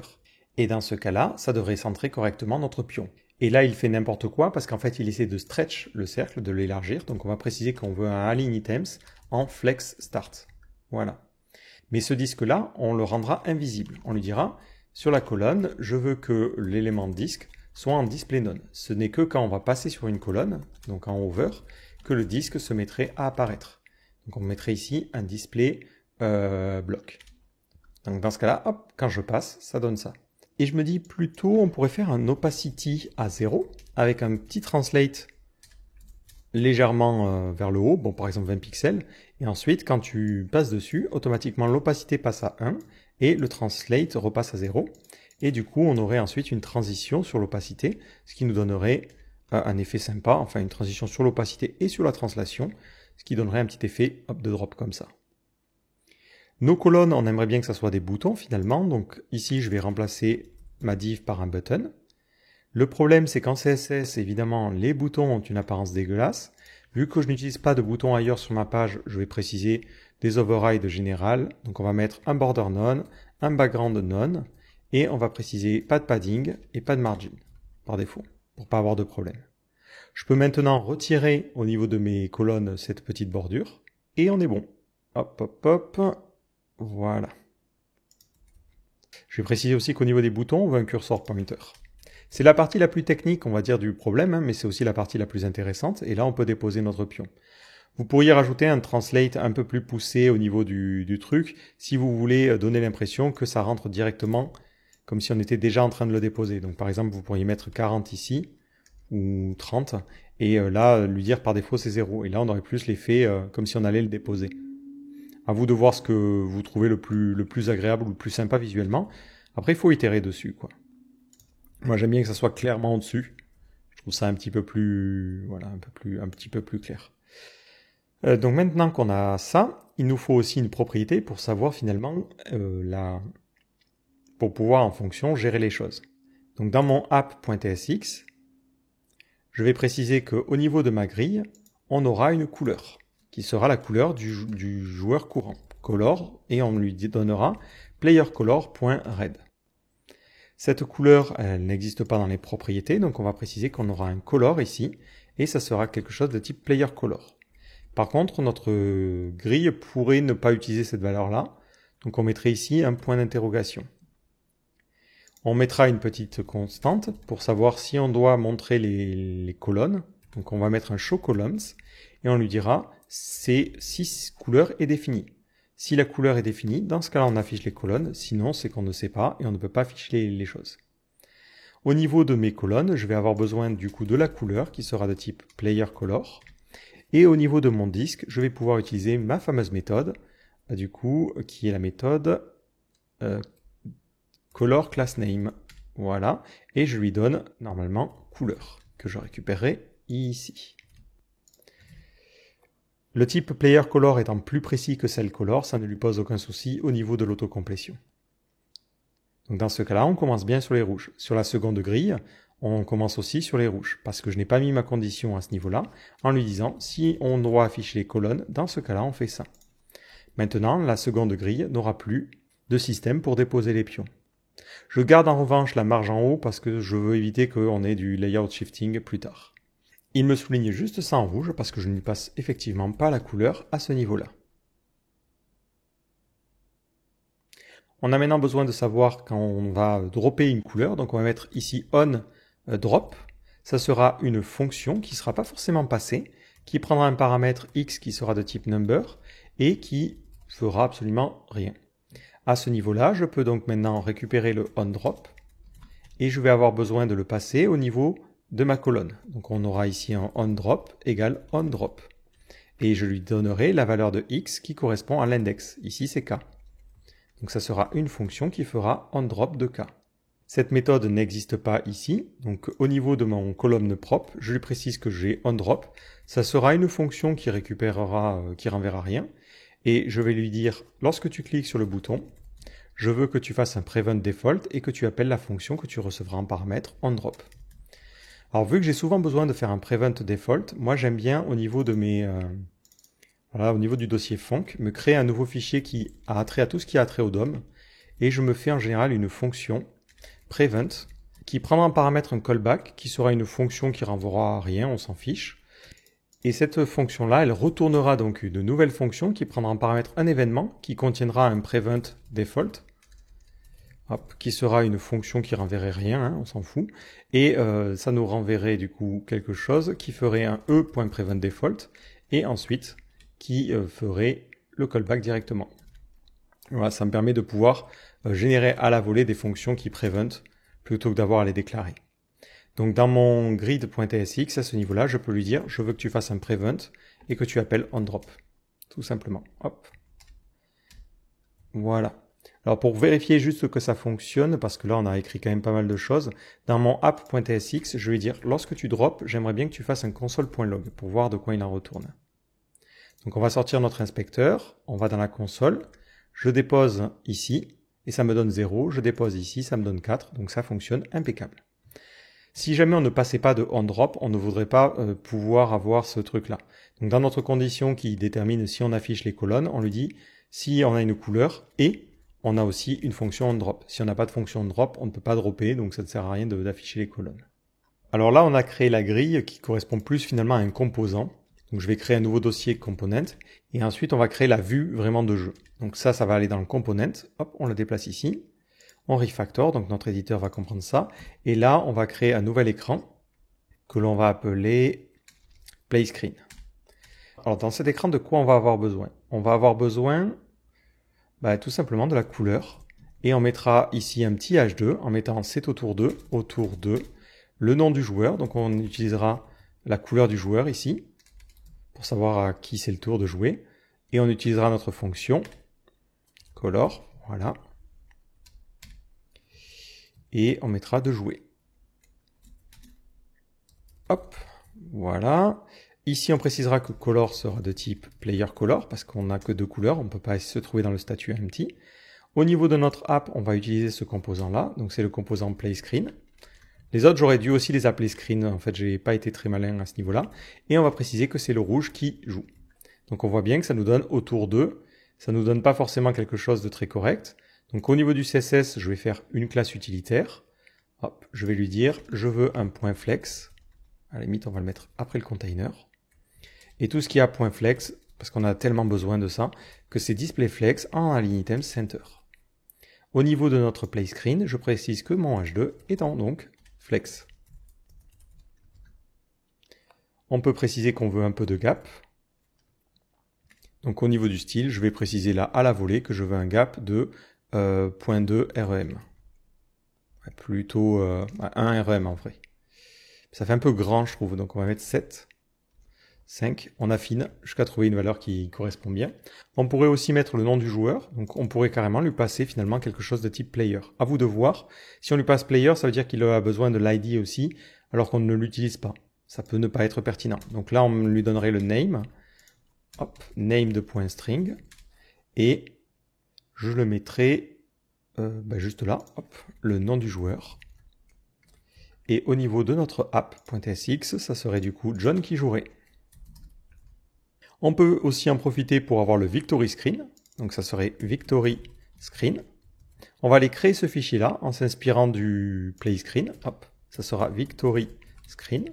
Speaker 1: Et dans ce cas-là, ça devrait centrer correctement notre pion. Et là, il fait n'importe quoi parce qu'en fait, il essaie de stretch le cercle, de l'élargir. Donc on va préciser qu'on veut un align items en flex start. Voilà. Mais ce disque-là, on le rendra invisible. On lui dira, sur la colonne, je veux que l'élément disque soit en display none. Ce n'est que quand on va passer sur une colonne, donc en hover, que le disque se mettrait à apparaître. Donc on mettrait ici un display block. Donc dans ce cas-là, hop, quand je passe, ça donne ça. Et je me dis plutôt, on pourrait faire un opacity à 0, avec un petit translate légèrement vers le haut, bon par exemple 20 pixels, et ensuite quand tu passes dessus, automatiquement l'opacité passe à 1, et le translate repasse à 0, et du coup on aurait ensuite une transition sur l'opacité, ce qui nous donnerait un effet sympa, enfin une transition sur l'opacité et sur la translation, ce qui donnerait un petit effet hop, de drop comme ça. Nos colonnes, on aimerait bien que ça soit des boutons finalement, donc ici je vais remplacer ma div par un button. Le problème c'est qu'en CSS, évidemment, les boutons ont une apparence dégueulasse. Vu que je n'utilise pas de boutons ailleurs sur ma page, je vais préciser des overrides générales. Donc on va mettre un border none, un background none, et on va préciser pas de padding et pas de margin, par défaut, pour pas avoir de problème. Je peux maintenant retirer au niveau de mes colonnes cette petite bordure, et on est bon. Hop, hop, hop. Voilà. Je vais préciser aussi qu'au niveau des boutons, on veut un cursor pointer. C'est la partie la plus technique, on va dire, du problème, hein, mais c'est aussi la partie la plus intéressante, et là on peut déposer notre pion. Vous pourriez rajouter un translate un peu plus poussé au niveau du truc, si vous voulez donner l'impression que ça rentre directement, comme si on était déjà en train de le déposer. Donc par exemple, vous pourriez mettre 40 ici, ou 30, et là, lui dire par défaut c'est 0, et là on aurait plus l'effet comme si on allait le déposer. À vous de voir ce que vous trouvez le plus agréable ou le plus sympa visuellement. Après, il faut itérer dessus, quoi. Moi, j'aime bien que ça soit clairement au-dessus. Je trouve ça un petit peu plus, voilà, un petit peu plus clair. Donc maintenant qu'on a ça, il nous faut aussi une propriété pour savoir finalement pour pouvoir en fonction gérer les choses. Donc dans mon app.tsx, je vais préciser qu'au niveau de ma grille, on aura une couleur qui sera la couleur du joueur courant, color, et on lui donnera playercolor.red. Cette couleur, elle n'existe pas dans les propriétés, donc on va préciser qu'on aura un color ici, et ça sera quelque chose de type playercolor. Par contre, notre grille pourrait ne pas utiliser cette valeur-là, donc on mettrait ici un point d'interrogation. On mettra une petite constante pour savoir si on doit montrer les colonnes, donc on va mettre un show columns, et on lui dira si couleur est définie. Si la couleur est définie, dans ce cas-là, on affiche les colonnes, sinon c'est qu'on ne sait pas et on ne peut pas afficher les choses. Au niveau de mes colonnes, je vais avoir besoin du coup de la couleur qui sera de type playercolor. Et au niveau de mon disque, je vais pouvoir utiliser ma fameuse méthode, du coup, qui est la méthode color class name. Voilà. Et je lui donne normalement couleur, que je récupérerai ici. Le type player color étant plus précis que cell color, ça ne lui pose aucun souci au niveau de l'autocomplétion. Donc dans ce cas-là, on commence bien sur les rouges. Sur la seconde grille, on commence aussi sur les rouges, parce que je n'ai pas mis ma condition à ce niveau-là, en lui disant, si on doit afficher les colonnes, dans ce cas-là, on fait ça. Maintenant, la seconde grille n'aura plus de système pour déposer les pions. Je garde en revanche la marge en haut, parce que je veux éviter qu'on ait du layout shifting plus tard. Il me souligne juste ça en rouge parce que je ne lui passe effectivement pas la couleur à ce niveau-là. On a maintenant besoin de savoir quand on va dropper une couleur, donc on va mettre ici on drop. Ça sera une fonction qui ne sera pas forcément passée, qui prendra un paramètre x qui sera de type number et qui fera absolument rien. À ce niveau-là, je peux donc maintenant récupérer le on drop et je vais avoir besoin de le passer au niveau de ma colonne. Donc on aura ici un onDrop égale onDrop. Et je lui donnerai la valeur de x qui correspond à l'index. Ici c'est k. Donc ça sera une fonction qui fera onDrop de k. Cette méthode n'existe pas ici. Donc au niveau de mon colonne prop, je lui précise que j'ai onDrop. Ça sera une fonction qui récupérera, qui renverra rien. Et je vais lui dire, lorsque tu cliques sur le bouton, je veux que tu fasses un prevent default et que tu appelles la fonction que tu recevras en paramètre onDrop. Alors vu que j'ai souvent besoin de faire un prevent default, moi j'aime bien au niveau de mes au niveau du dossier func, me créer un nouveau fichier qui a attrait à tout ce qui a attrait au DOM, et je me fais en général une fonction prevent qui prendra en paramètre un callback qui sera une fonction qui renverra à rien, on s'en fiche. Et cette fonction-là, elle retournera donc une nouvelle fonction qui prendra en paramètre un événement qui contiendra un prevent default. Hop, qui sera une fonction qui renverrait rien, hein, on s'en fout, et ça nous renverrait du coup quelque chose qui ferait un e.preventDefault, et ensuite qui ferait le callback directement. Voilà, ça me permet de pouvoir générer à la volée des fonctions qui prevent plutôt que d'avoir à les déclarer. Donc dans mon grid.tsx, à ce niveau-là, je peux lui dire, je veux que tu fasses un prevent et que tu appelles onDrop, tout simplement. Hop. Voilà. Alors pour vérifier juste que ça fonctionne, parce que là on a écrit quand même pas mal de choses, dans mon app.tsx, je vais dire lorsque tu drops, j'aimerais bien que tu fasses un console.log pour voir de quoi il en retourne. Donc on va sortir notre inspecteur, on va dans la console, je dépose ici, et ça me donne 0, je dépose ici, ça me donne 4, donc ça fonctionne impeccable. Si jamais on ne passait pas de onDrop, on ne voudrait pas pouvoir avoir ce truc-là. Donc dans notre condition qui détermine si on affiche les colonnes, on lui dit si on a une couleur et on a aussi une fonction onDrop. Si on n'a pas de fonction onDrop, on ne peut pas dropper, donc ça ne sert à rien d'afficher les colonnes. Alors là, on a créé la grille qui correspond plus finalement à un composant. Donc je vais créer un nouveau dossier component, et ensuite on va créer la vue vraiment de jeu. Donc ça va aller dans le component, hop, on le déplace ici. On refactor, donc notre éditeur va comprendre ça. Et là, on va créer un nouvel écran que l'on va appeler PlayScreen. Alors dans cet écran, de quoi on va avoir besoin? On va avoir besoin tout simplement de la couleur. Et on mettra ici un petit H2 en mettant c'est autour de, le nom du joueur. Donc on utilisera la couleur du joueur ici pour savoir à qui c'est le tour de jouer. Et on utilisera notre fonction color, voilà. Et on mettra de jouer. Hop, voilà. Ici, on précisera que color sera de type player color parce qu'on n'a que deux couleurs, on ne peut pas se trouver dans le statut empty. Au niveau de notre app, on va utiliser ce composant-là, donc c'est le composant PlayScreen. Les autres, j'aurais dû aussi les appeler screen, en fait, j'ai pas été très malin à ce niveau-là. Et on va préciser que c'est le rouge qui joue. Donc on voit bien que ça nous donne autour de, ça nous donne pas forcément quelque chose de très correct. Donc au niveau du CSS, je vais faire une classe utilitaire. Hop, je vais lui dire, je veux un point flex. À la limite, on va le mettre après le container. Et tout ce qui a point flex, parce qu'on a tellement besoin de ça, que c'est display flex en align item center. Au niveau de notre play screen, je précise que mon H2 étant donc flex. On peut préciser qu'on veut un peu de gap. Donc au niveau du style, je vais préciser là à la volée que je veux un gap de 0.2 REM. Plutôt 1 REM en vrai. Ça fait un peu grand je trouve, donc on va mettre 7. 5, on affine jusqu'à trouver une valeur qui correspond bien. On pourrait aussi mettre le nom du joueur, donc on pourrait carrément lui passer finalement quelque chose de type player. À vous de voir, si on lui passe player, ça veut dire qu'il a besoin de l'ID aussi, alors qu'on ne l'utilise pas. Ça peut ne pas être pertinent. Donc là, on lui donnerait le name, hop, name de point string, et je le mettrai juste là, hop, le nom du joueur. Et au niveau de notre app.tsx, ça serait du coup John qui jouerait. On peut aussi en profiter pour avoir le victory screen, donc ça serait victory screen. On va aller créer ce fichier-là en s'inspirant du play screen, hop, ça sera victory screen.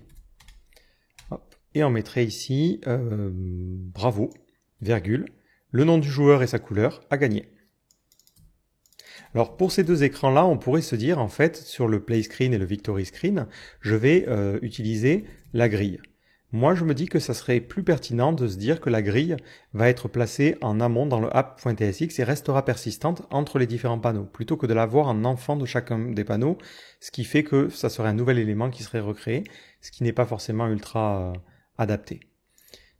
Speaker 1: Hop, et on mettrait ici bravo, virgule, le nom du joueur et sa couleur à gagner. Alors pour ces deux écrans-là, on pourrait se dire en fait sur le play screen et le victory screen, je vais utiliser la grille. Moi je me dis que ça serait plus pertinent de se dire que la grille va être placée en amont dans le app.tsx et restera persistante entre les différents panneaux, plutôt que de l'avoir en enfant de chacun des panneaux, ce qui fait que ça serait un nouvel élément qui serait recréé, ce qui n'est pas forcément ultra adapté.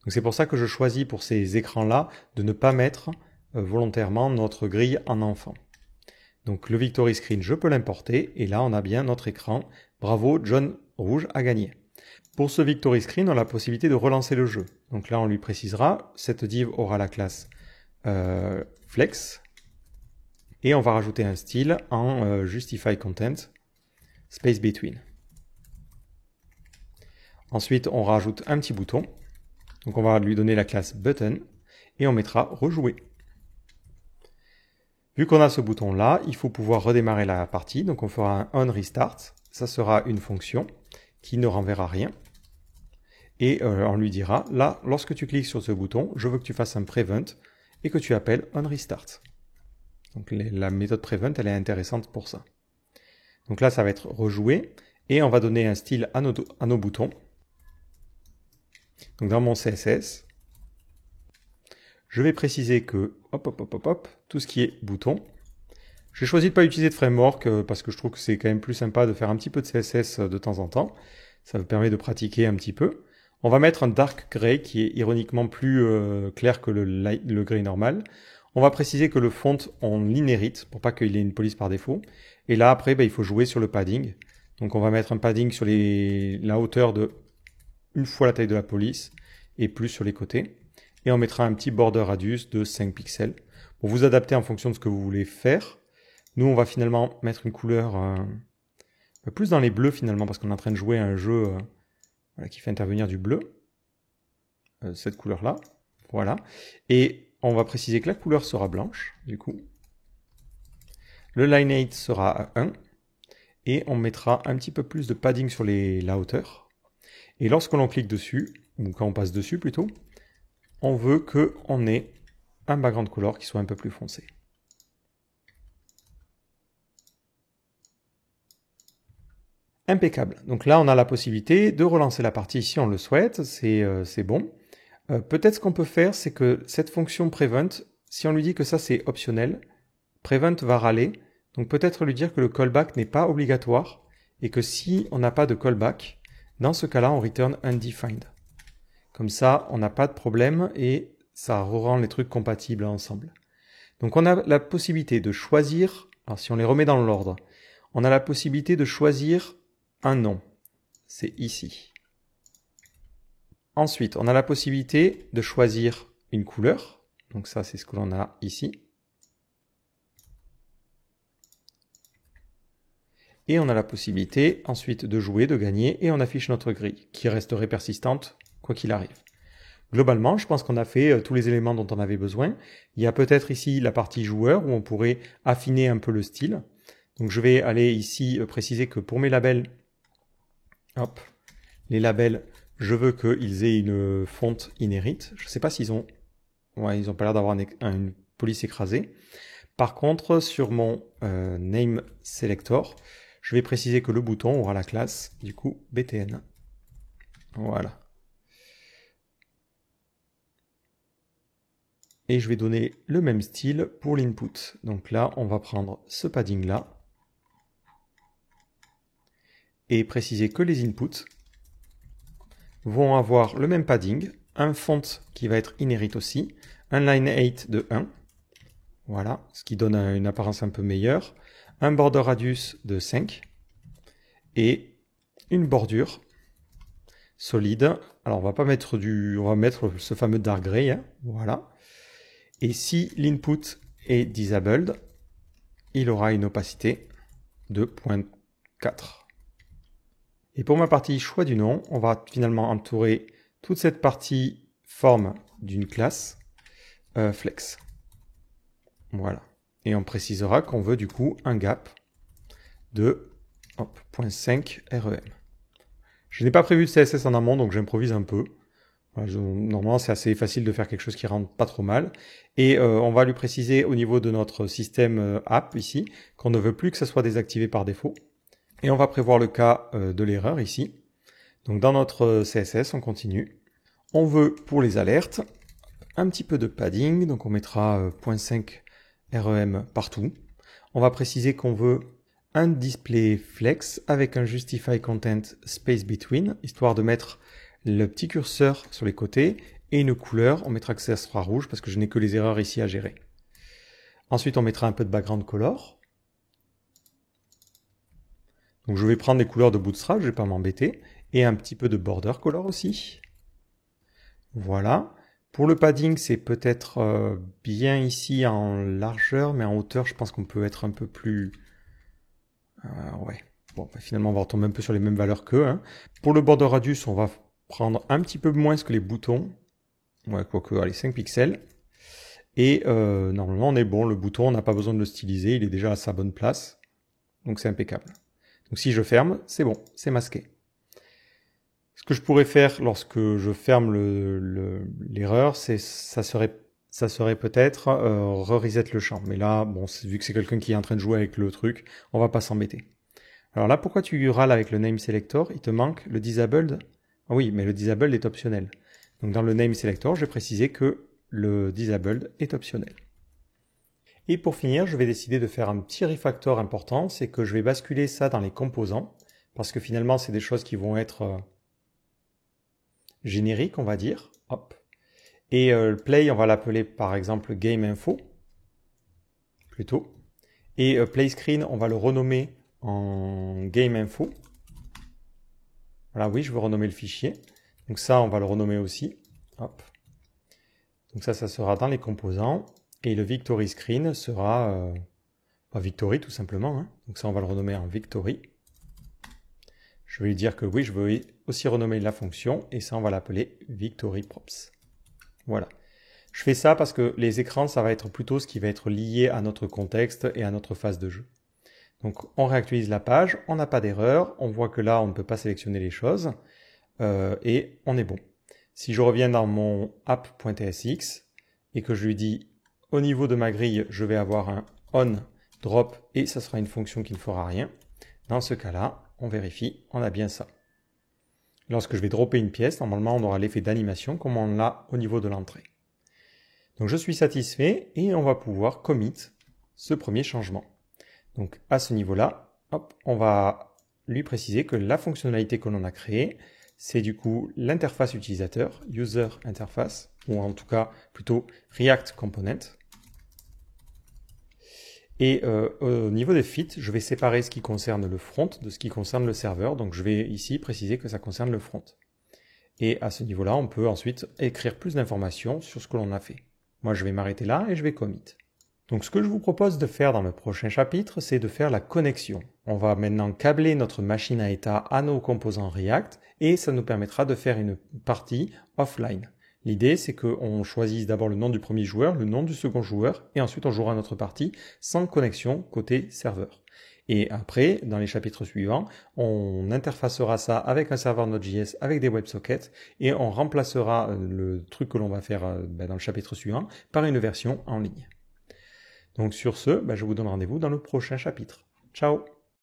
Speaker 1: Donc c'est pour ça que je choisis pour ces écrans-là de ne pas mettre volontairement notre grille en enfant. Donc le victory screen, je peux l'importer, et là on a bien notre écran. Bravo, John Rouge a gagné. Pour ce victory screen, on a la possibilité de relancer le jeu. Donc là on lui précisera, cette div aura la classe flex, et on va rajouter un style en justify content, space between. Ensuite on rajoute un petit bouton, donc on va lui donner la classe button, et on mettra rejouer. Vu qu'on a ce bouton-là, il faut pouvoir redémarrer la partie. Donc on fera un on restart. Ça sera une fonction qui ne renverra rien. Et on lui dira, là, lorsque tu cliques sur ce bouton, je veux que tu fasses un prevent et que tu appelles on restart. Donc la méthode prevent, elle est intéressante pour ça. Donc là, ça va être rejoué. Et on va donner un style à nos boutons. Donc dans mon CSS, je vais préciser que, tout ce qui est bouton. J'ai choisi de ne pas utiliser de framework parce que je trouve que c'est quand même plus sympa de faire un petit peu de CSS de temps en temps. Ça me permet de pratiquer un petit peu. On va mettre un dark gray qui est ironiquement plus clair que le gray normal. On va préciser que le font, on l'inhérite pour pas qu'il ait une police par défaut. Et là, après, il faut jouer sur le padding. Donc on va mettre un padding sur la hauteur de une fois la taille de la police et plus sur les côtés. Et on mettra un petit border radius de 5 pixels. Pour vous adapter en fonction de ce que vous voulez faire. Nous, on va finalement mettre une couleur plus dans les bleus finalement, parce qu'on est en train de jouer à un jeu qui fait intervenir du bleu. Cette couleur-là. Voilà. Et on va préciser que la couleur sera blanche, du coup. Le line 8 sera à 1. Et on mettra un petit peu plus de padding sur la hauteur. Et lorsque l'on clique dessus, ou quand on passe dessus plutôt, on veut qu'on ait un background color qui soit un peu plus foncé. Impeccable. Donc là, on a la possibilité de relancer la partie si on le souhaite. C'est bon. Peut-être ce qu'on peut faire, c'est que cette fonction prevent, si on lui dit que ça c'est optionnel, prevent va râler. Donc peut-être lui dire que le callback n'est pas obligatoire et que si on n'a pas de callback, dans ce cas-là, on return undefined. Comme ça, on n'a pas de problème et ça rend les trucs compatibles ensemble. Donc on a la possibilité de choisir, alors si on les remet dans l'ordre, on a la possibilité de choisir un nom. C'est ici. Ensuite, on a la possibilité de choisir une couleur. Donc ça, c'est ce que l'on a ici. Et on a la possibilité ensuite de jouer, de gagner, et on affiche notre grille, qui resterait persistante quoi qu'il arrive. Globalement, je pense qu'on a fait tous les éléments dont on avait besoin. Il y a peut-être ici la partie joueur, où on pourrait affiner un peu le style. Donc je vais aller ici préciser que pour mes labels, hop, les labels, je veux qu'ils aient une fonte inherit. Je ne sais pas s'ils ont... Ouais, ils n'ont pas l'air d'avoir une police écrasée. Par contre, sur mon name selector, je vais préciser que le bouton aura la classe, du coup, btn. Voilà. Et je vais donner le même style pour l'input. Donc là, on va prendre ce padding-là et préciser que les inputs vont avoir le même padding, un font qui va être inherit aussi, un line 8 de 1, voilà, ce qui donne une apparence un peu meilleure, un border radius de 5 et une bordure solide. Alors on va pas mettre on va mettre ce fameux dark gray, hein, voilà. Et si l'input est disabled, il aura une opacité de 0.4. Et pour ma partie choix du nom, on va finalement entourer toute cette partie forme d'une classe flex. Voilà. Et on précisera qu'on veut du coup un gap de 0.5 REM. Je n'ai pas prévu de CSS en amont, donc j'improvise un peu. Voilà, normalement, c'est assez facile de faire quelque chose qui rentre pas trop mal. Et on va lui préciser au niveau de notre système app ici, qu'on ne veut plus que ça soit désactivé par défaut. Et on va prévoir le cas de l'erreur ici. Donc dans notre CSS, on continue. On veut pour les alertes un petit peu de padding, donc on mettra 0.5 REM partout. On va préciser qu'on veut un display flex avec un justify content space between, histoire de mettre le petit curseur sur les côtés et une couleur. On mettra que ça sera rouge parce que je n'ai que les erreurs ici à gérer. Ensuite, on mettra un peu de background color. Donc je vais prendre des couleurs de Bootstrap, je ne vais pas m'embêter. Et un petit peu de border color aussi. Voilà. Pour le padding, c'est peut-être bien ici en largeur, mais en hauteur, je pense qu'on peut être un peu plus... ouais. Bon, bah, finalement, on va retomber un peu sur les mêmes valeurs qu'eux. Hein. Pour le border radius, on va prendre un petit peu moins que les boutons. Ouais, quoique, allez, 5 pixels. Et normalement, on est bon. Le bouton, on n'a pas besoin de le styliser. Il est déjà à sa bonne place. Donc, c'est impeccable. Donc, si je ferme, c'est bon. C'est masqué. Ce que je pourrais faire lorsque je ferme l'erreur, ça serait peut-être re-reset le champ. Mais là, bon, vu que c'est quelqu'un qui est en train de jouer avec le truc, on va pas s'embêter. Alors là, pourquoi tu râles avec le name selector? Il te manque le disabled? Ah oui, mais le disabled est optionnel. Donc dans le name selector, j'ai précisé que le disabled est optionnel. Et pour finir, je vais décider de faire un petit refactor important, c'est que je vais basculer ça dans les composants, parce que finalement, c'est des choses qui vont être génériques, on va dire. Hop. Et play, on va l'appeler par exemple game info, plutôt. Et play screen, on va le renommer en game info. Voilà, oui, je veux renommer le fichier. Donc ça, on va le renommer aussi. Hop. Donc ça sera dans les composants. Et le victory screen sera victory tout simplement. Hein. Donc ça, on va le renommer en victory. Je vais lui dire que oui, je veux aussi renommer la fonction. Et ça, on va l'appeler victory props. Voilà. Je fais ça parce que les écrans, ça va être plutôt ce qui va être lié à notre contexte et à notre phase de jeu. Donc on réactualise la page, on n'a pas d'erreur, on voit que là on ne peut pas sélectionner les choses et on est bon. Si je reviens dans mon app.tsx et que je lui dis au niveau de ma grille je vais avoir un on drop et ça sera une fonction qui ne fera rien, dans ce cas-là on vérifie, on a bien ça. Lorsque je vais dropper une pièce, normalement on aura l'effet d'animation comme on l'a au niveau de l'entrée. Donc je suis satisfait et on va pouvoir commit ce premier changement. Donc à ce niveau-là, on va lui préciser que la fonctionnalité que l'on a créée, c'est du coup l'interface utilisateur, user interface, ou en tout cas plutôt React Component. Et au niveau des fits, je vais séparer ce qui concerne le front de ce qui concerne le serveur. Donc je vais ici préciser que ça concerne le front. Et à ce niveau-là, on peut ensuite écrire plus d'informations sur ce que l'on a fait. Moi, je vais m'arrêter là et je vais commit. Donc ce que je vous propose de faire dans le prochain chapitre, c'est de faire la connexion. On va maintenant câbler notre machine à état à nos composants React et ça nous permettra de faire une partie offline. L'idée, c'est qu'on choisisse d'abord le nom du premier joueur, le nom du second joueur et ensuite on jouera notre partie sans connexion côté serveur. Et après, dans les chapitres suivants, on interfacera ça avec un serveur Node.js, avec des WebSockets et on remplacera le truc que l'on va faire dans le chapitre suivant par une version en ligne. Donc sur ce, je vous donne rendez-vous dans le prochain chapitre. Ciao!